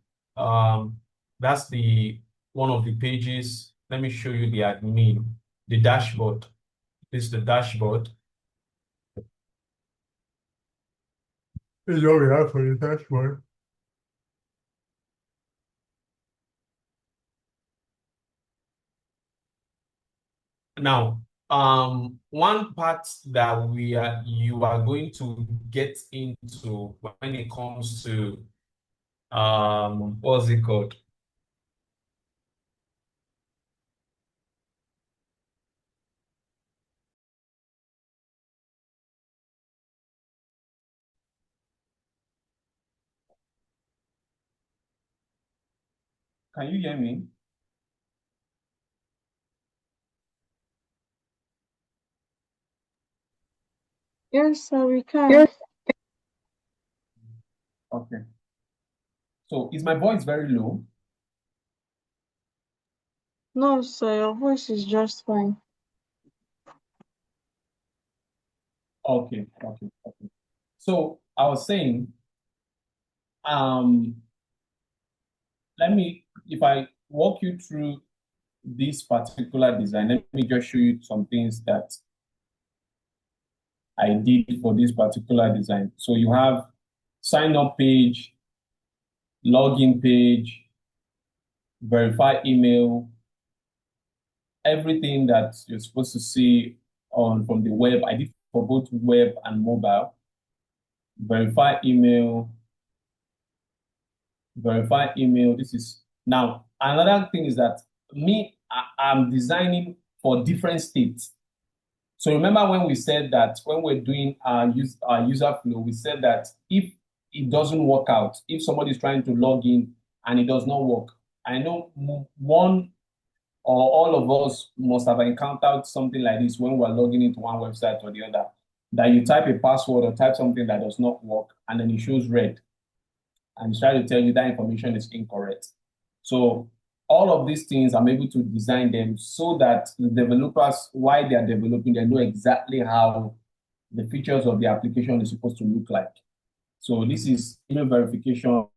Speaker 1: That's the one of the pages. Let me show you the admin, the dashboard. This is the dashboard. This is what we have for the dashboard. Now, one part that you are going to get into when it comes to what's it called? Can you hear me?
Speaker 2: Yes, sir, we can.
Speaker 1: Yes. Okay. So is my voice very low?
Speaker 2: No, sir, your voice is just fine.
Speaker 1: Okay. So I was saying, if I walk you through this particular design, let me just show you some things that I did for this particular design. So you have sign up page, login page, verify email, everything that you're supposed to see from the web. I did for both web and mobile. Verify email. This is now another thing is that I'm designing for different states. So remember when we said that when we're doing our user flow, we said that if it doesn't work out, if somebody is trying to log in and it does not work, I know one
Speaker 5: or all of us must have encountered something like this when we're logging into one website or the other, that you type a password or type something that does not work, and then it shows red, and it's trying to tell you that information is incorrect. So all of these things, I'm able to design them so that the developers, while they are developing, they know exactly how the features of the application is supposed to look like. So this is email verification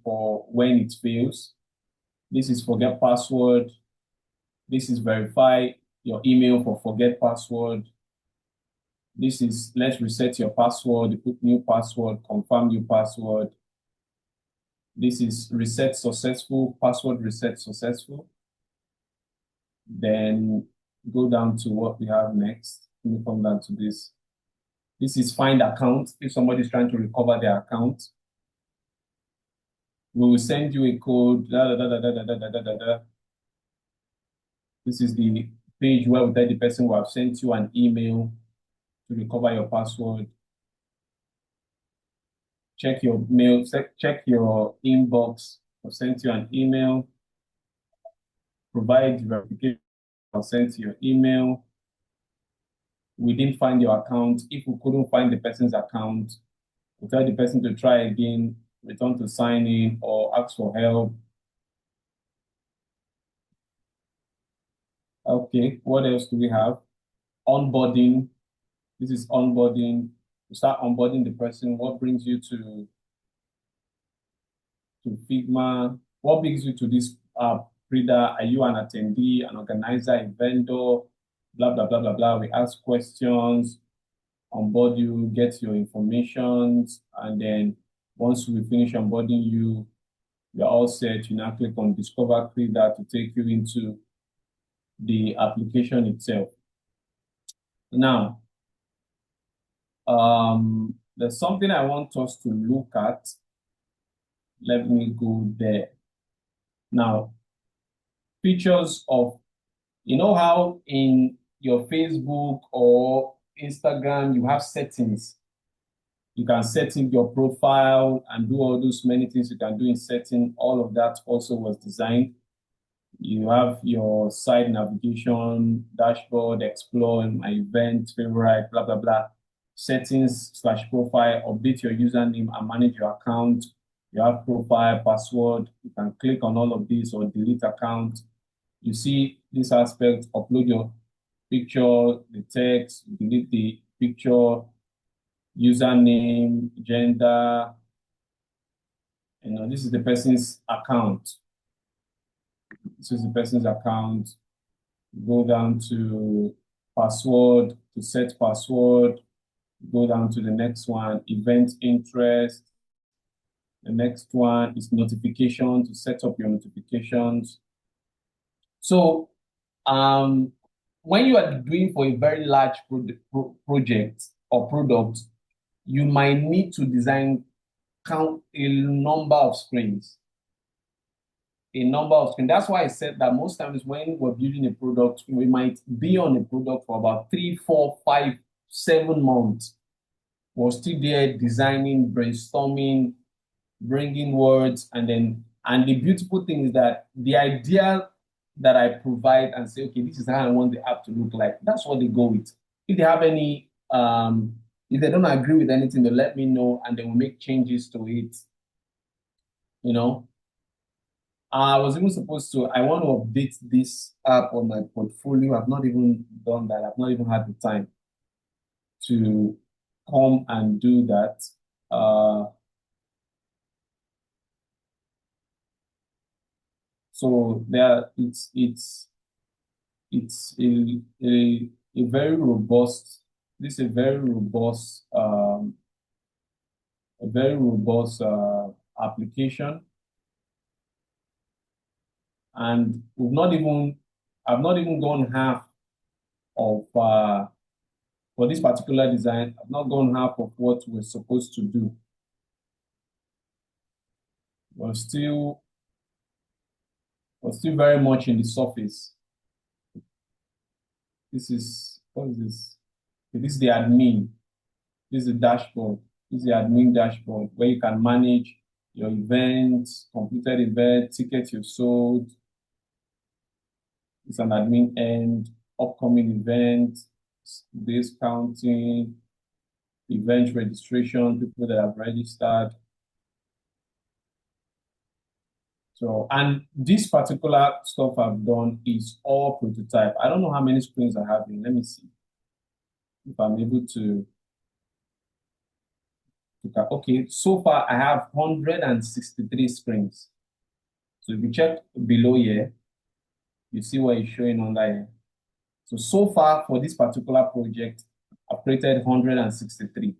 Speaker 5: for when it fails. This is forget password. This is verify your email for forget password. This is let's reset your password, you put new password, confirm new password. This is reset successful, password reset successful. Then go down to what we have next. Let me come down to this. This is find account. If somebody's trying to recover their account, we will send you a code. This is the page where we tell the person we have sent you an email to recover your password. Check your mail, check your inbox. I've sent you an email. Provide verification. I'll send you your email. We didn't find your account. If we couldn't find the person's account, we tell the person to try again, return to sign in, or ask for help. Okay, what else do we have? Onboarding. This is onboarding. You start onboarding the person. What brings you to Figma? What brings you to this Prida? Are you an attendee, an organizer, a vendor? Blah, blah, blah, blah, blah. We ask questions, onboard you, get your information, and then once we finish onboarding you, you're all set. You now click on Discover Prida to take you into the application itself. Now, there's something I want us to look at. Let me go there. Now, features of, you know how in your Facebook or Instagram, you have settings. You can set in your profile and do all those many things you can do in setting. All of that also was designed. You have your site navigation, dashboard, explore, my event, favorite, blah, blah, blah. Settings / profile, update your username and manage your account. You have profile, password. You can click on all of these or delete account. You see this aspect, upload your picture, the text, delete the picture, username, gender. This is the person's account. This is the person's account. Go down to password, to set password. Go down to the next one, event interest. The next one is notification, to set up your notifications. So when you are doing for a very large project or product, you might need to design a number of screens. That's why I said that most times when we're building a product, we might be on a product for about 3, 4, 5, 7 months. We're still there designing, brainstorming, bringing words, and the beautiful thing is that the idea that I provide and say, okay, this is how I want the app to look like, that's what they go with. If they have any, if they don't agree with anything, they let me know and they will make changes to it. I was even supposed to, I want to update this app on my portfolio. I've not even done that. I've not even had the time to come and do that. So there, it's a very robust. This is a very robust application, and I've not even gone half of for this particular design. I've not gone half of what we're supposed to do. We're still very much in the surface. This is, what is this? This is the admin. This is the dashboard. This is the admin dashboard where you can manage your events, completed events, tickets you've sold. It's an admin end, upcoming event, days counting, event registration, people that have registered. So, and this particular stuff I've done is all prototype. I don't know how many screens I have here. Let me see if I'm able to. Okay, so far I have 163 screens. So if you check below here, you see what it's showing on there. So far for this particular project, I've created 163.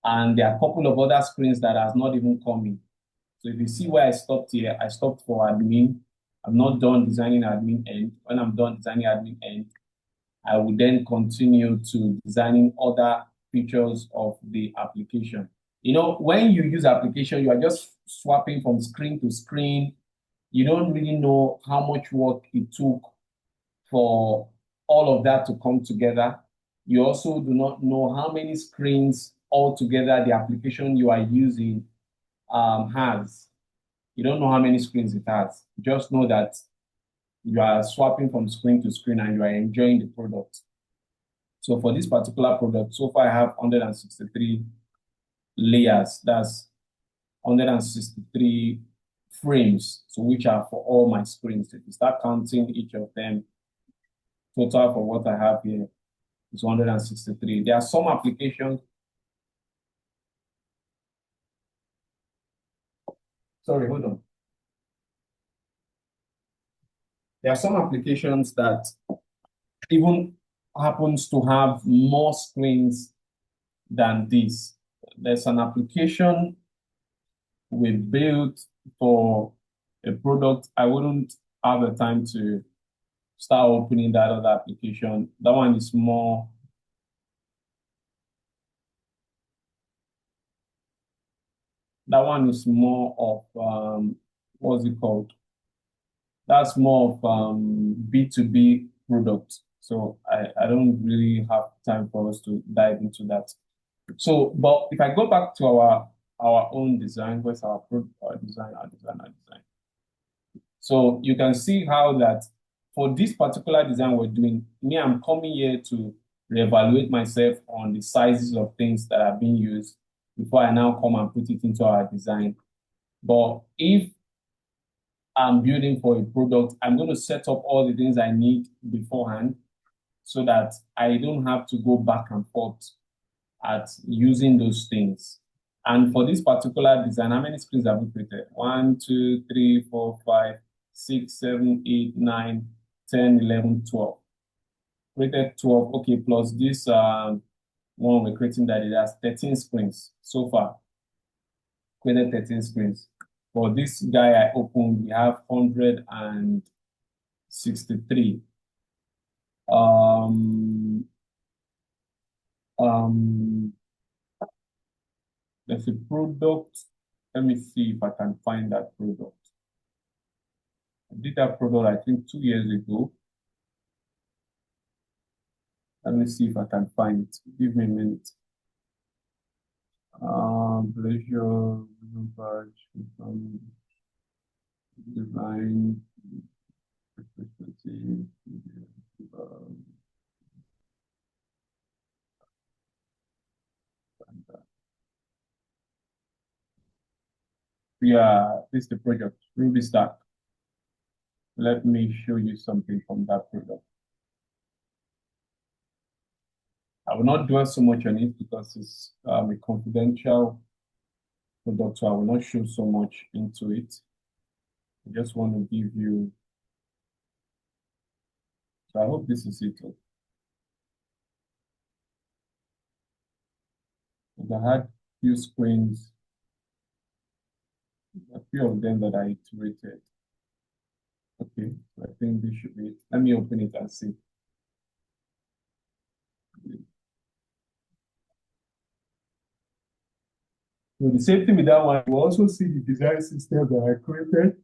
Speaker 5: And there are a couple of other screens that has not even come in. So if you see where I stopped here, I stopped for admin. I'm not done designing admin end. When I'm done designing admin end, I will then continue to designing other features of the application. You know, when you use application, you are just swapping from screen to screen. You don't really know how much work it took for all of that to come together. You also do not know how many screens altogether the application you are using has. You don't know how many screens it has. Just know that you are swapping from screen to screen and you are enjoying the product. So for this particular product, so far I have 163 layers. That's 163 frames, so which are for all my screens. If you start counting each of them, total for what I have here is 163. There are some applications. Sorry, hold on. There are some applications that even happens to have more screens than this. There's an application we built for a product. I wouldn't have the time to start opening that other application. That one is more. That one is more of what's it called? That's more of B2B product. So I don't really have time for us to dive into that. So, but if I go back to our own design, where's our design. So you can see how that for this particular design we're doing, me, I'm coming here to reevaluate myself on the sizes of things that are being used before I now come and put it into our design. But if I'm building for a product, I'm going to set up all the things I need beforehand so that I don't have to go back and forth at using those things. And for this particular design, how many screens have we created? 1, 2, 3, 4, 5, 6, 7, 8, 9, 10, 11, 12. Created 12, okay, plus this one we're creating that it has 13 screens so far. Created 13 screens. For this guy I opened, we have 163. There's a product. Let me see if I can find that product. I did that product, I think, 2 years ago. Let me see if I can find it. Give me a minute. Pleasure, badge, design, efficiency, yeah, this is the project, Ruby Stack. Let me show you something from that product. I will not dwell so much on it because it's a confidential product, so I will not show so much into it. I just want to give you. So I hope this is it. I had few screens, a few of them that I iterated. Okay, so I think this should be it. Let me open it and see. So the same thing with that one, you also see the design system that I created.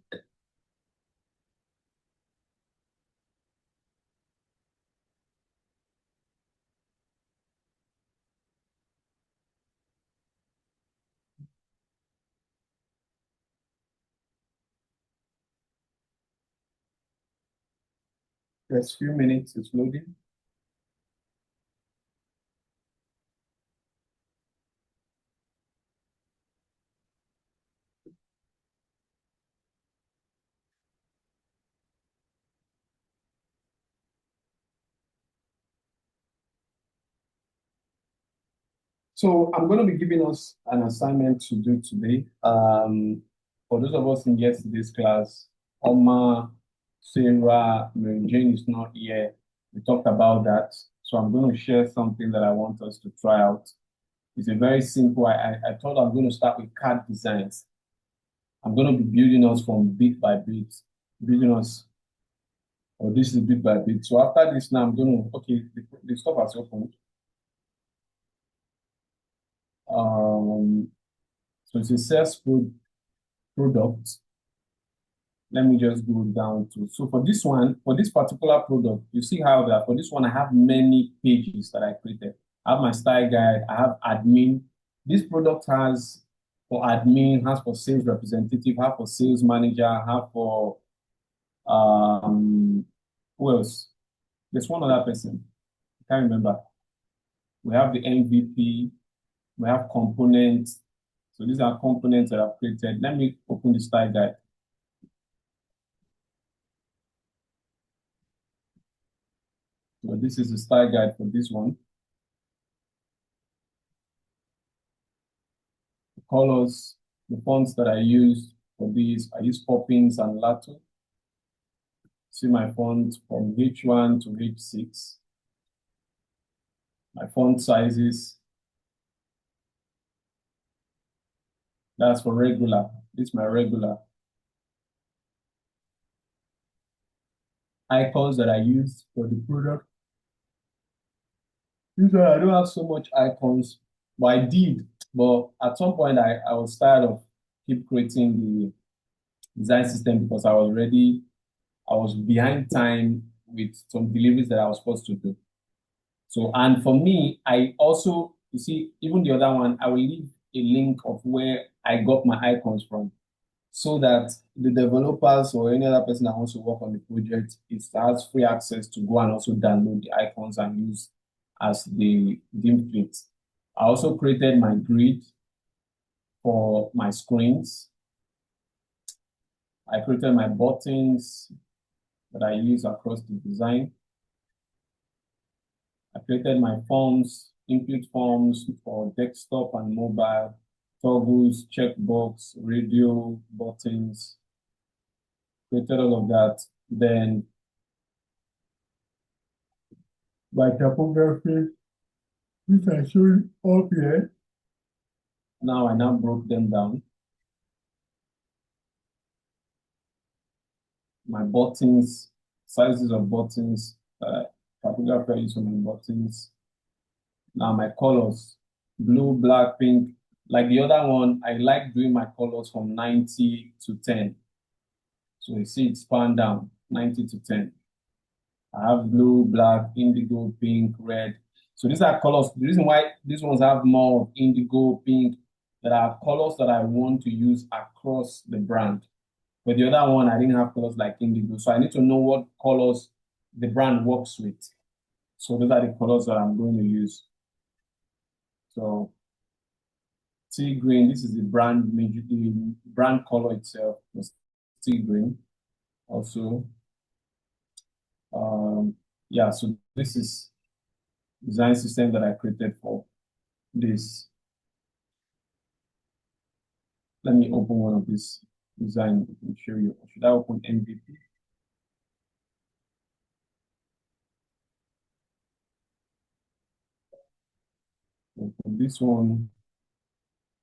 Speaker 5: Just a few minutes, it's loading. So I'm going to be giving us an assignment to do today. For those of us in yesterday's class, Oma, Sarah, Mary Jane is not here. We talked about that. So I'm going to share something that I want us to try out. It's a very simple, I thought I'm going to start with card designs. I'm going to be building us from bit by bit, building us, oh, this is bit by bit. So after this now, I'm going to, okay, the stuff has opened. So it's a sales product. Let me just go down to, so for this one, for this particular product, you see how that for this one, I have many pages that I created. I have my style guide, I have admin. This product has for admin, has for sales representative, have for sales manager, have for, who else? There's one other person, I can't remember. We have the MVP, we have components. So these are components that I've created. Let me open the style guide. So this is the style guide for this one. The colors, the fonts that I use for these, I use Poppins and Lato. See my font from H1 to H6. My font sizes. That's for regular. This is my regular. Icons that I use for the product. Usually I don't have so much icons, but I did. But at some point I was tired of keep creating the design system because I was behind time with some deliveries that I was supposed to do. So, and for me, I also, you see, even the other one, I will leave a link of where I got my icons from so that the developers or any other person that wants to work on the project has free access to go and also download the icons and use as the template. I also created my grid for my screens. I created my buttons that I use across the design. I created my forms, input forms for desktop and mobile, toggles, checkbox, radio, buttons, created all of that. Then my typography, which I showed up here. Now I broke them down. My buttons, sizes of buttons, typography I use for my buttons. Now my colors, blue, black, pink. Like the other one, I like doing my colors from 90 to 10. So you see it's spanned down, 90 to 10. I have blue, black, indigo, pink, red. So these are colors. The reason why these ones have more of indigo, pink, that are colors that I want to use across the brand. But the other one, I didn't have colors like indigo. So I need to know what colors the brand works with. So those are the colors that I'm going to use. So tea green, this is the brand color itself, tea green. Also, yeah, so this is design system that I created for this. Let me open one of these design and show you. Should I open MVP? So for this one,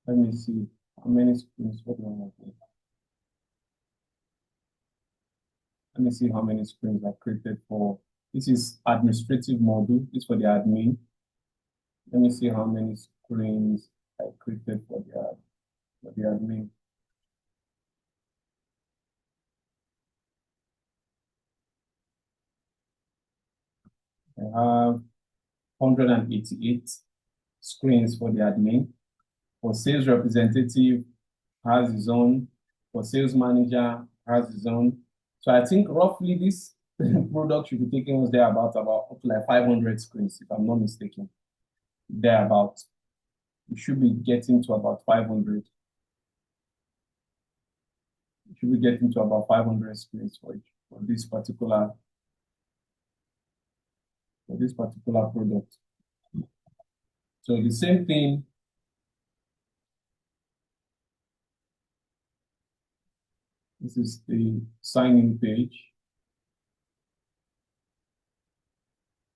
Speaker 5: let me see how many screens. What do I have here? Let me see how many screens I created for. This is administrative module. This is for the admin. Let me see how many screens I created for the admin. I have 188 screens for the admin. For sales representative, has his own. For sales manager, has his own. So I think roughly this product should be taking us there about up to like 500 screens, if I'm not mistaken. Thereabout. We should be getting to about 500. We should be getting to about 500 screens for this particular product. So the same thing. This is the sign-in page.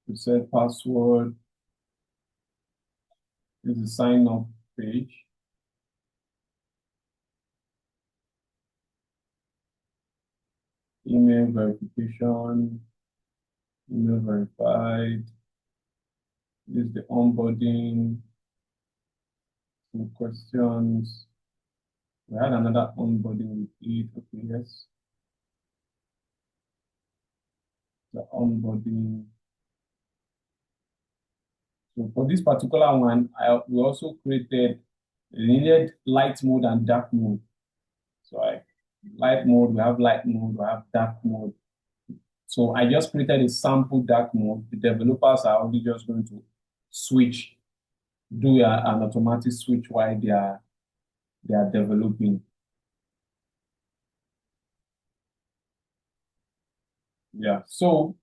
Speaker 5: To set password. This is the sign-up page. Email verification. Email verified. This is the onboarding. Some questions. We had another onboarding with it. Okay, yes. The onboarding. So for this particular one, we also created, needed light mode and dark mode. So light mode, we have light mode, we have dark mode. So I just created a sample dark mode. The developers are only just going to switch, do an automatic switch while they are developing. Yeah, so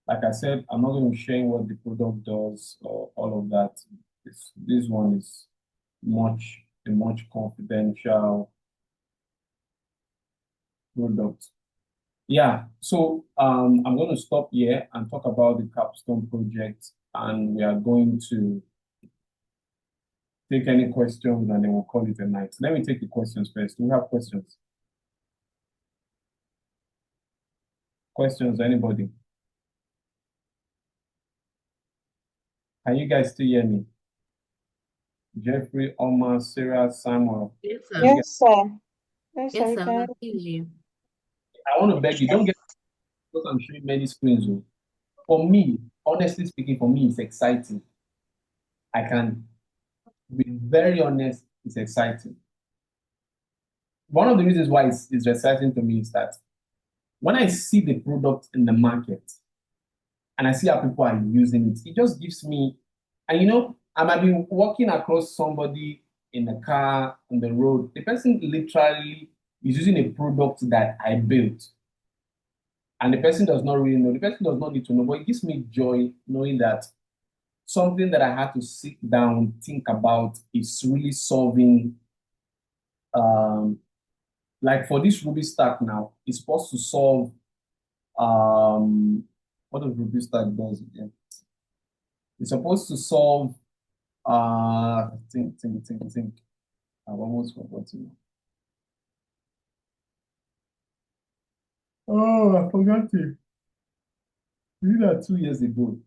Speaker 5: like I said, I'm not going to share what the product does or all of that. This one is a much confidential product. Yeah, so I'm going to stop here and talk about the capstone project, and we are going to take any questions and then we'll call it a night. Let me take the questions first. Do we have questions? Questions, anybody? Can you guys still hear me? Jeffrey, Omar, Sarah, Samuel.
Speaker 3: Yes, sir.
Speaker 2: Yes, sir. Yes, sir,
Speaker 3: Yes,
Speaker 2: we
Speaker 3: sir.
Speaker 2: can.
Speaker 3: I hear you.
Speaker 5: I want to beg you, don't get because I'm showing many screens. For me, honestly speaking, for me, it's exciting. I can be very honest, it's exciting. One of the reasons why it's exciting to me is that when I see the product in the market and I see how people are using it, it just gives me, and you know, I might be walking across somebody in a car on the road. The person literally is using a product that I built. And the person does not really know. The person does not need to know, but it gives me joy knowing that something that I had to sit down, think about is really solving. Like for this Ruby stack now, it's supposed to solve what does Ruby stack does again? It's supposed to solve think. I've almost forgotten. Oh, I forgot it. We did that 2 years ago.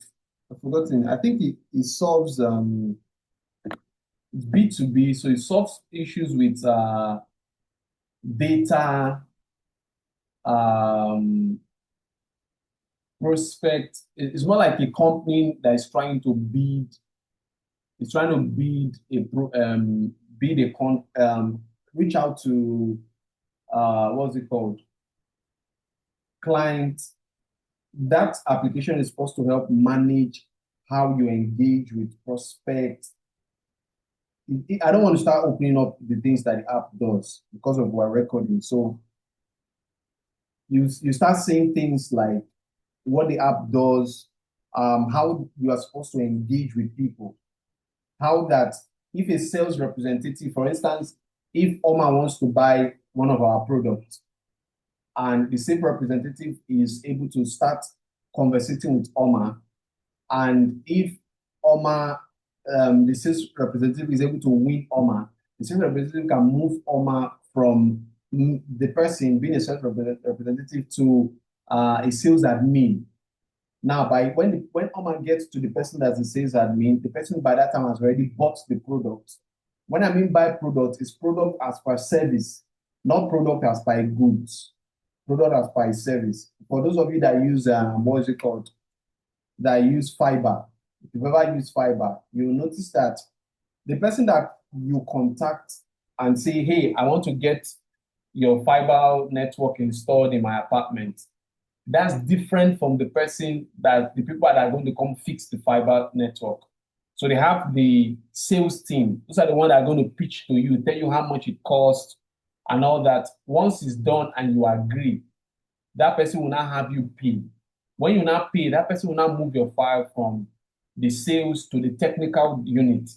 Speaker 5: I've forgotten. I think it solves it's B2B, so it solves issues with data, prospect. It's more like a company that is trying to build. It's trying to build reach out to what's it called? Clients. That application is supposed to help manage how you engage with prospects. I don't want to start opening up the things that the app does because of our recording. So you start saying things like what the app does, how you are supposed to engage with people, how that if a sales representative, for instance, if Omar wants to buy one of our products and the same representative is able to start conversating with Omar, and if Omar, the sales representative is able to win Omar, the sales representative can move Omar from the person being a sales representative to a sales admin. Now, when Omar gets to the person that's a sales admin, the person by that time has already bought the product. When I mean by product, it's product as per service, not product as by goods. Product as by service. For those of you that use what is it called? That use Fiverr. If you've ever used Fiverr, you'll notice that the person that you contact and say, hey, I want to get your fiber network installed in my apartment. That's different from the people that are going to come fix the fiber network. So they have the sales team. Those are the ones that are going to pitch to you, tell you how much it costs and all that. Once it's done and you agree, that person will now have you pay. When you now pay, that person will now move your file from the sales to the technical unit.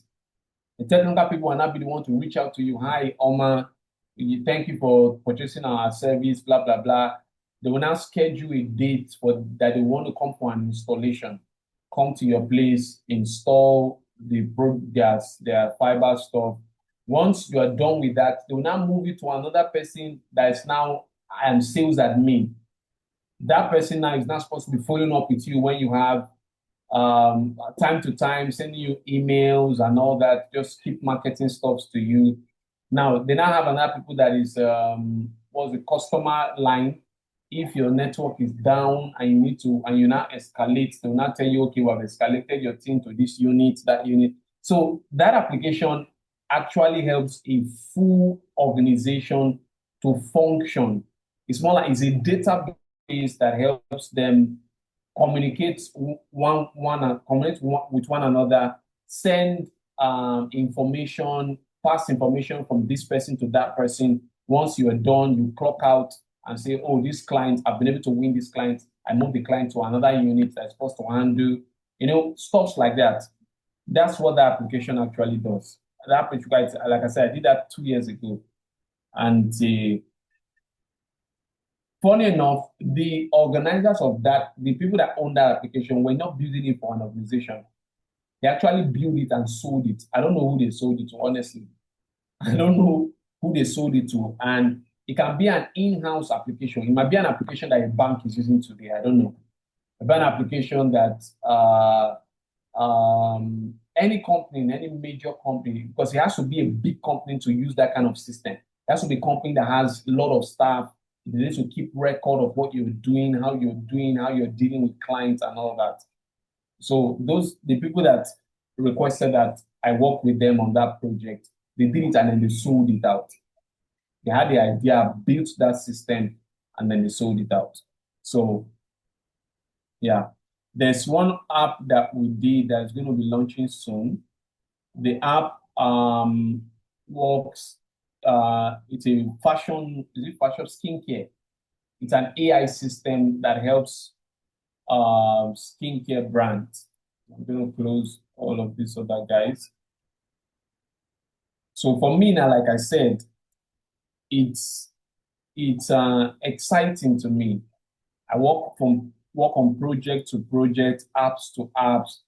Speaker 5: The technical people will now be the one to reach out to you. Hi, Oma, thank you for purchasing our service, blah, blah, blah. They will now schedule a date that they want to come for an installation. Come to your place, install their fiber stuff. Once you are done with that, they will now move you to another person that is now sales admin. That person now is not supposed to be following up with you when you have time to time, sending you emails and all that, just keep marketing stuff to you. Now, they now have another people that is, what's the customer line. If your network is down and you now escalate, they'll now tell you, okay, we have escalated your team to this unit, that unit. So that application actually helps a full organization to function. It's more like it's a database that helps them communicate with one another, send information, pass information from this person to that person. Once you are done, you clock out and say, oh, this client, I've been able to win this client. I move the client to another unit that's supposed to handle, stuff like that. That's what the application actually does. That application, like I said, I did that 2 years ago. And funny enough, the organizers of that, the people that own that application, were not building it for an organization. They actually built it and sold it. I don't know who they sold it to, honestly. I don't know who they sold it to. And it can be an in-house application. It might be an application that a bank is using today. I don't know. It might be an application that any company, any major company, because it has to be a big company to use that kind of system. It has to be a company that has a lot of staff. They need to keep record of what you're doing, how you're dealing with clients and all that. So the people that requested that I work with them on that project, they did it and then they sold it out. They had the idea, built that system, and then they sold it out. So, yeah. There's one app that we did that's going to be launching soon. The app works, it's a fashion skincare. It's an AI system that helps skincare brands. I'm going to close all of these other guys. So for me now, like I said, it's exciting to me. I work on project to project, apps to apps.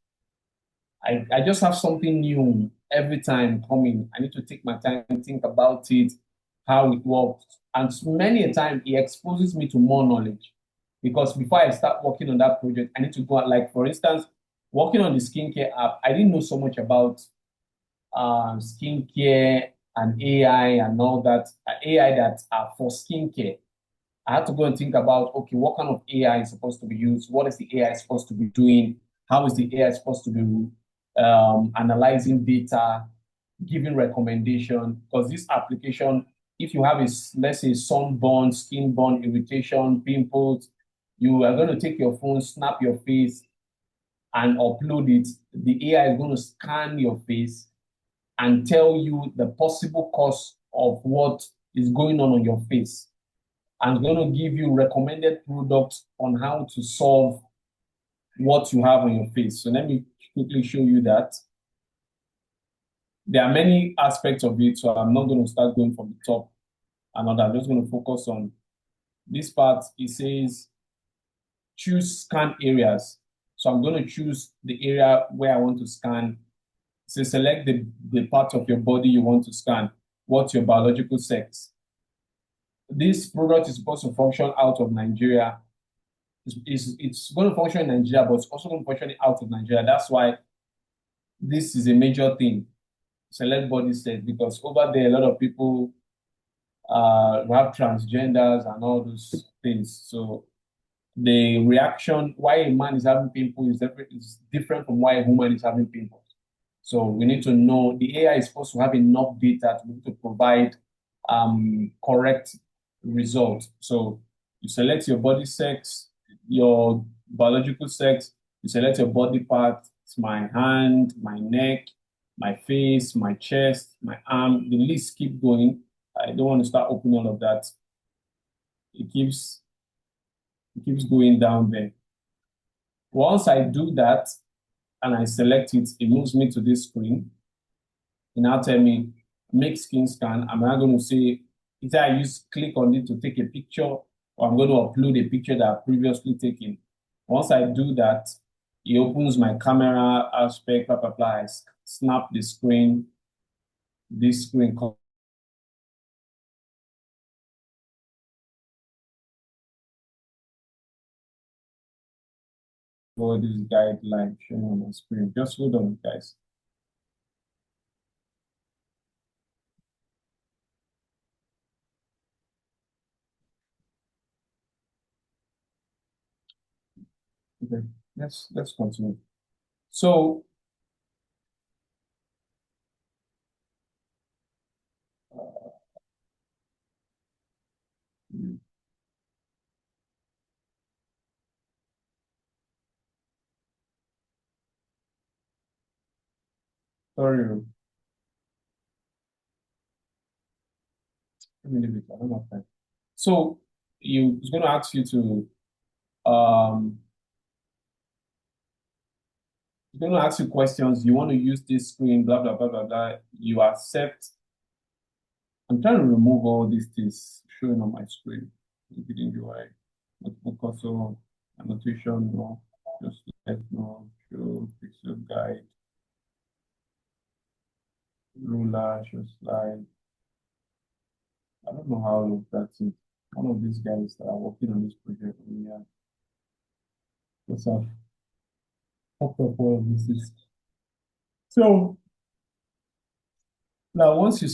Speaker 5: I just have something new every time coming. I need to take my time and think about it, how it works. And many a time it exposes me to more knowledge. Because before I start working on that project, I need to go out, like for instance, working on the skincare app, I didn't know so much about skincare and AI and all that, AI that are for skincare. I had to go and think about, okay, what kind of AI is supposed to be used? What is the AI supposed to be doing? How is the AI supposed to be analyzing data, giving recommendation? Because this application, if you have let's say sunburn, skin burn, irritation, pimples, you are going to take your phone, snap your face, and upload it. The AI is going to scan your face and tell you the possible cause of what is going on your face, and going to give you recommended products on how to solve what you have on your face. So let me quickly show you that. There are many aspects of it, so I'm not going to start going from the top and all that. I'm just going to focus on this part. It says choose scan areas. So I'm going to choose the area where I want to scan. So select the part of your body you want to scan. What's your biological sex? This product is supposed to function out of Nigeria. It's going to function in Nigeria, but it's also going to function out of Nigeria. That's why this is a major thing. Select body sex, because over there, a lot of people who have transgenders and all those things. So the reaction, why a man is having pimples is different from why a woman is having pimples. So we need to know the AI is supposed to have enough data to be able to provide correct result. So you select your body sex, your biological sex, you select your body part, it's my hand, my neck, my face, my chest, my arm, the list keep going. I don't want to start opening all of that. It keeps going down there. Once I do that and I select it, it moves me to this screen. And now tell me, make skin scan. I'm not going to say, either I click on it to take a picture, or I'm going to upload a picture that I've previously taken. Once I do that, it opens my camera aspect, blah, blah, blah. I snap the screen. This screen comes. For this guideline showing on my screen. Just hold on, guys. Okay, let's continue. So sorry, let me leave it. I don't have time. So it's going to ask you to it's going to ask you questions. You want to use this screen, blah blah blah blah blah. You accept. I'm trying to remove all these things showing on my screen. Within UI, notebook also, annotation, no, just left, no, show, pixel guide, ruler, show slide. I don't know how that's it. One of these guys that are working on this project, what's up? Hooked up all of this is. So now once you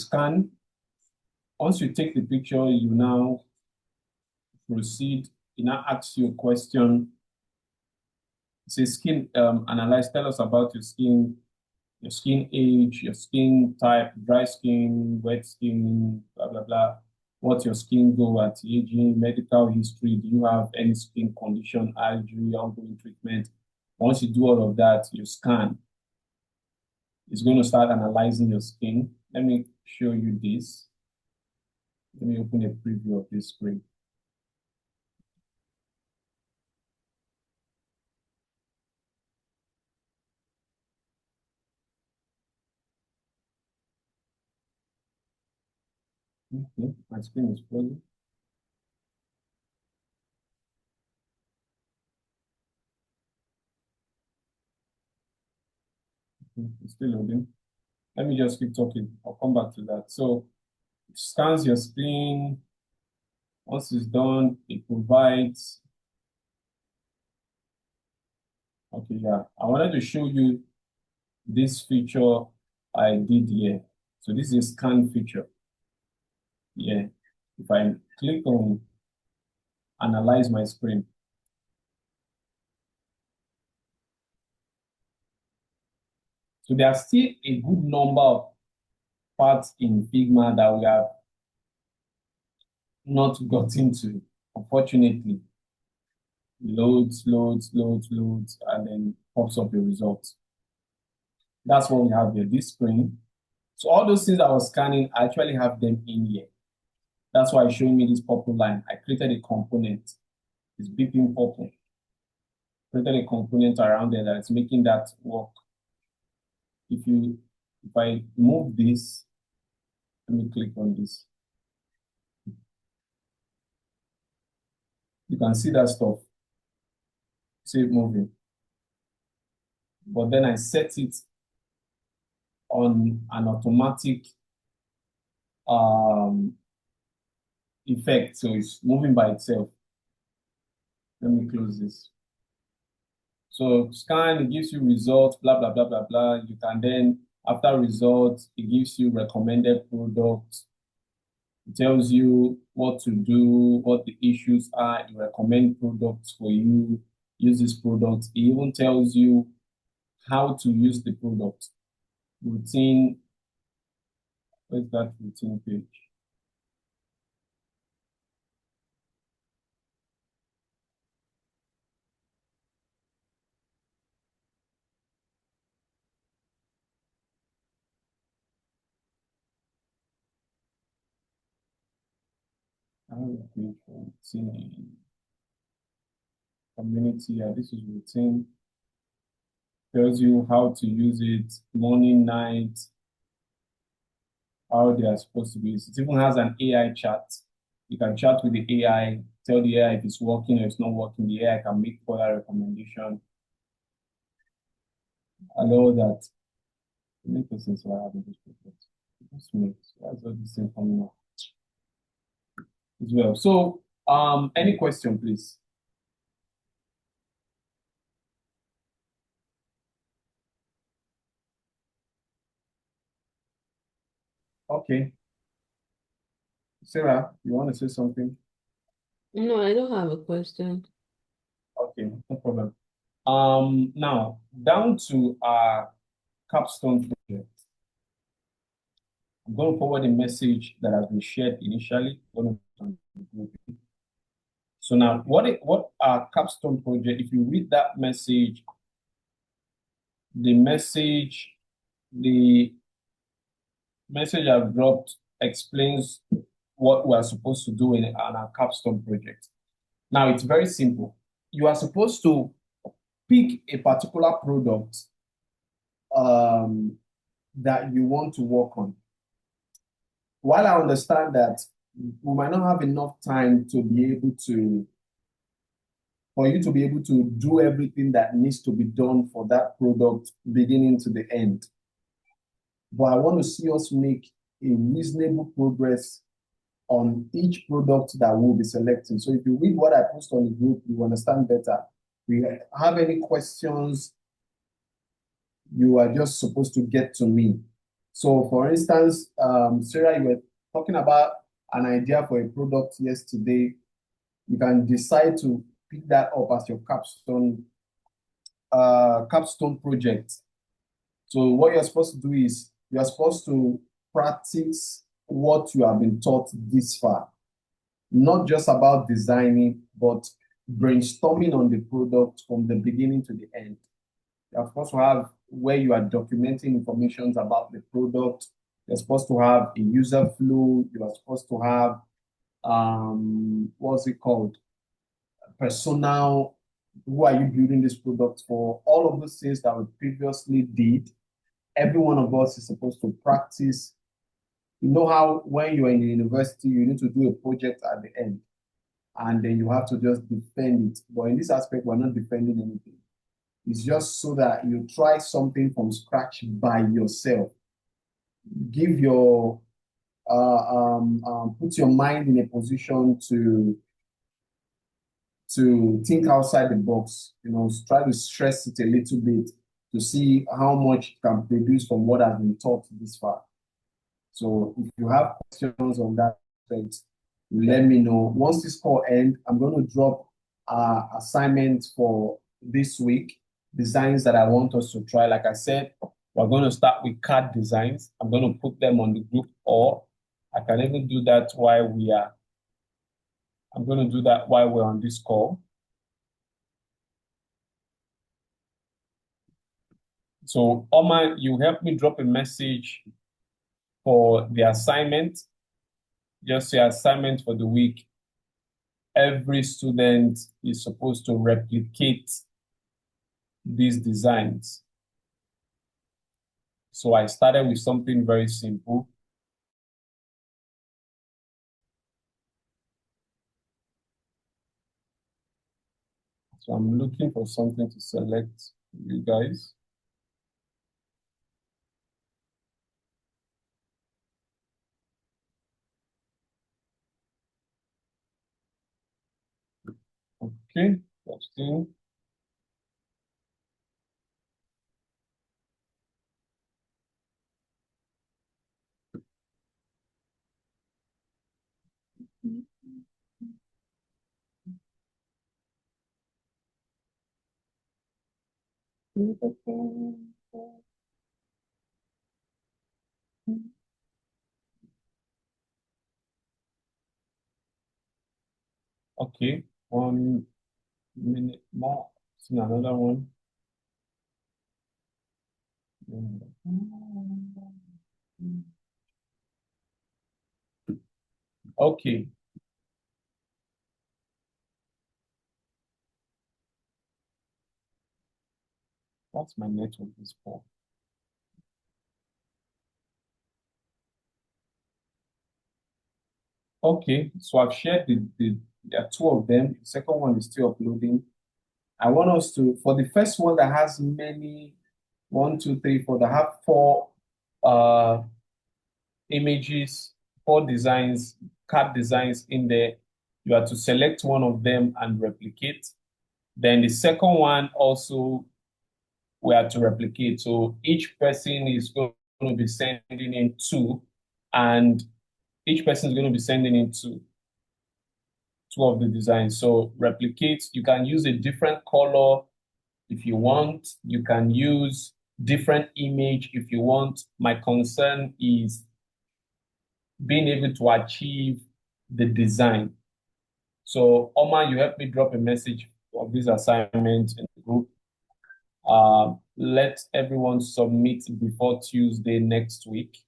Speaker 5: take the picture, you now proceed. It now asks you a question. It says skin analyze. Tell us about your skin age, your skin type, dry skin, wet skin, blah blah blah. What's your skin go at aging, medical history? Do you have any skin condition, allergy, ongoing treatment? Once you do all of that, you scan. It's going to start analyzing your skin. Let me show you this. Let me open a preview of this screen. Okay, my screen is frozen. Okay, it's still loading. Let me just keep talking. I'll come back to that. So it scans your screen. Once it's done, it provides. Okay, yeah. I wanted to show you this feature I did here. So this is a scan feature. Yeah. If I click on analyze my screen, so there are still a good number of parts in Figma that we have not gotten to, unfortunately. Loads, and then pops up the results. That's what we have here, this screen. So all those things I was scanning, I actually have them in here. That's why it's showing me this purple line. I created a component. It's beeping purple. Created a component around there that's making that work. If I move this, let me click on this. You can see that stuff. See it moving. But then I set it on an automatic effect, so it's moving by itself. Let me close this. So scan, it gives you results, blah, blah, blah, blah, blah. You can then, after results, it gives you recommended products. It tells you what to do, what the issues are. It recommends products for you. Use this product. It even tells you how to use the product. Routine. Where's that routine page? Routine. Community, yeah, this is routine. Tells you how to use it, morning, night, how they are supposed to be used. It even has an AI chat. You can chat with the AI, tell the AI if it's working or it's not working. The AI can make further recommendation. Allow that. Make sense why I have this project. That's all this thing coming up as well. So, any question, please? Okay. Sarah, you want to say something?
Speaker 3: No, I don't have a question.
Speaker 5: Okay, no problem. Now down to our capstone project. I'm going to forward a message that has been shared initially. So now, what our capstone project? If you read that message, the message I've dropped explains what we are supposed to do in our capstone project. Now, it's very simple. You are supposed to pick a particular product that you want to work on. While I understand that we might not have enough time to be able to, for you to be able to do everything that needs to be done for that product beginning to the end. But I want to see us make a reasonable progress on each product that we'll be selecting. So if you read what I post on the group, you understand better. If you have any questions, you are just supposed to get to me. So for instance, Sarah, you were talking about an idea for a product yesterday. You can decide to pick that up as your capstone project. So what you're supposed to do is you're supposed to practice what you have been taught this far. Not just about designing, but brainstorming on the product from the beginning to the end. You're supposed to have where you are documenting information about the product. You're supposed to have a user flow. You are supposed to have, what's it called? Personnel. Who are you building this product for? All of those things that we previously did. Every one of us is supposed to practice. You know how when you're in the university, you need to do a project at the end, and then you have to just defend it. But in this aspect, we're not defending anything. It's just so that you try something from scratch by yourself. Give your, put your mind in a position to think outside the box. You know, try to stress it a little bit to see how much it can produce from what has been taught this far. So if you have questions on that, let me know. Once this call ends, I'm going to drop assignments for this week, designs that I want us to try. Like I said, we're going to start with card designs. I'm going to put them on the group, or I can even do that while I'm going to do that while we're on this call. So Oma, you help me drop a message for the assignment. Just say assignment for the week. Every student is supposed to replicate these designs. So I started with something very simple. So I'm looking for something to select you guys. Okay, that's it. Okay, 1 minute more. See another one. Okay. What's my network is for? Okay, so I've shared there are two of them. The second one is still uploading. I want us to, for the first one that has many, 1, 2, 3, 4, that have 4 images, 4 designs, card designs in there, you have to select one of them and replicate. Then the second one also we have to replicate. So each person is going to be sending in 2, and each person is going to be sending in 2 of the designs. So replicate, you can use a different color if you want. You can use different image if you want. My concern is being able to achieve the design. So Oma, you help me drop a message of this assignment in the group. Let everyone submit before Tuesday next week.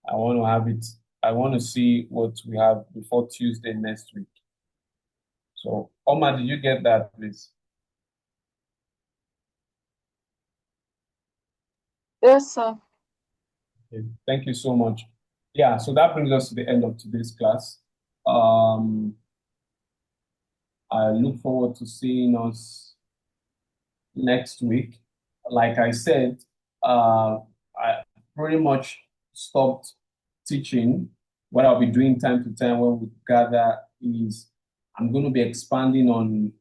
Speaker 5: I want to have it. I want to see what we have before Tuesday next week. So, Oma, did you get that, please?
Speaker 6: Yes, sir.
Speaker 5: Okay. Thank you so much. Yeah, so that brings us to the end of today's class. I look forward to seeing us next week. Like I said, I pretty much stopped teaching. What I'll be doing time to time when we gather is I'm going to be expanding on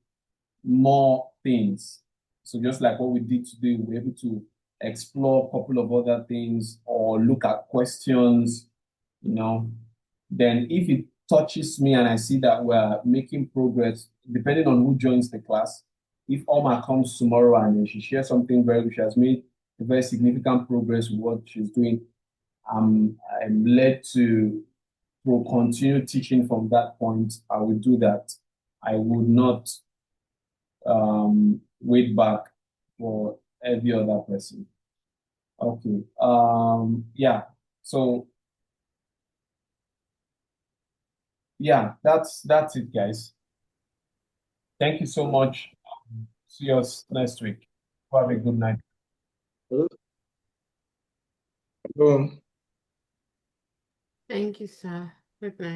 Speaker 5: more things. So just like what we did today, we're able to explore a couple of other things or look at questions, you know. Then if it touches me and I see that we're making progress, depending on who joins the class, if Oma comes tomorrow and then she shares something she has made a very significant progress with what she's doing, I'm led to continue teaching from that point. I will do that. I would not wait back for every other person. Okay. Yeah. So yeah, that's it, guys. Thank you so much. See us next week. Have a good night.
Speaker 4: Hello.
Speaker 3: Thank you, sir. Good night.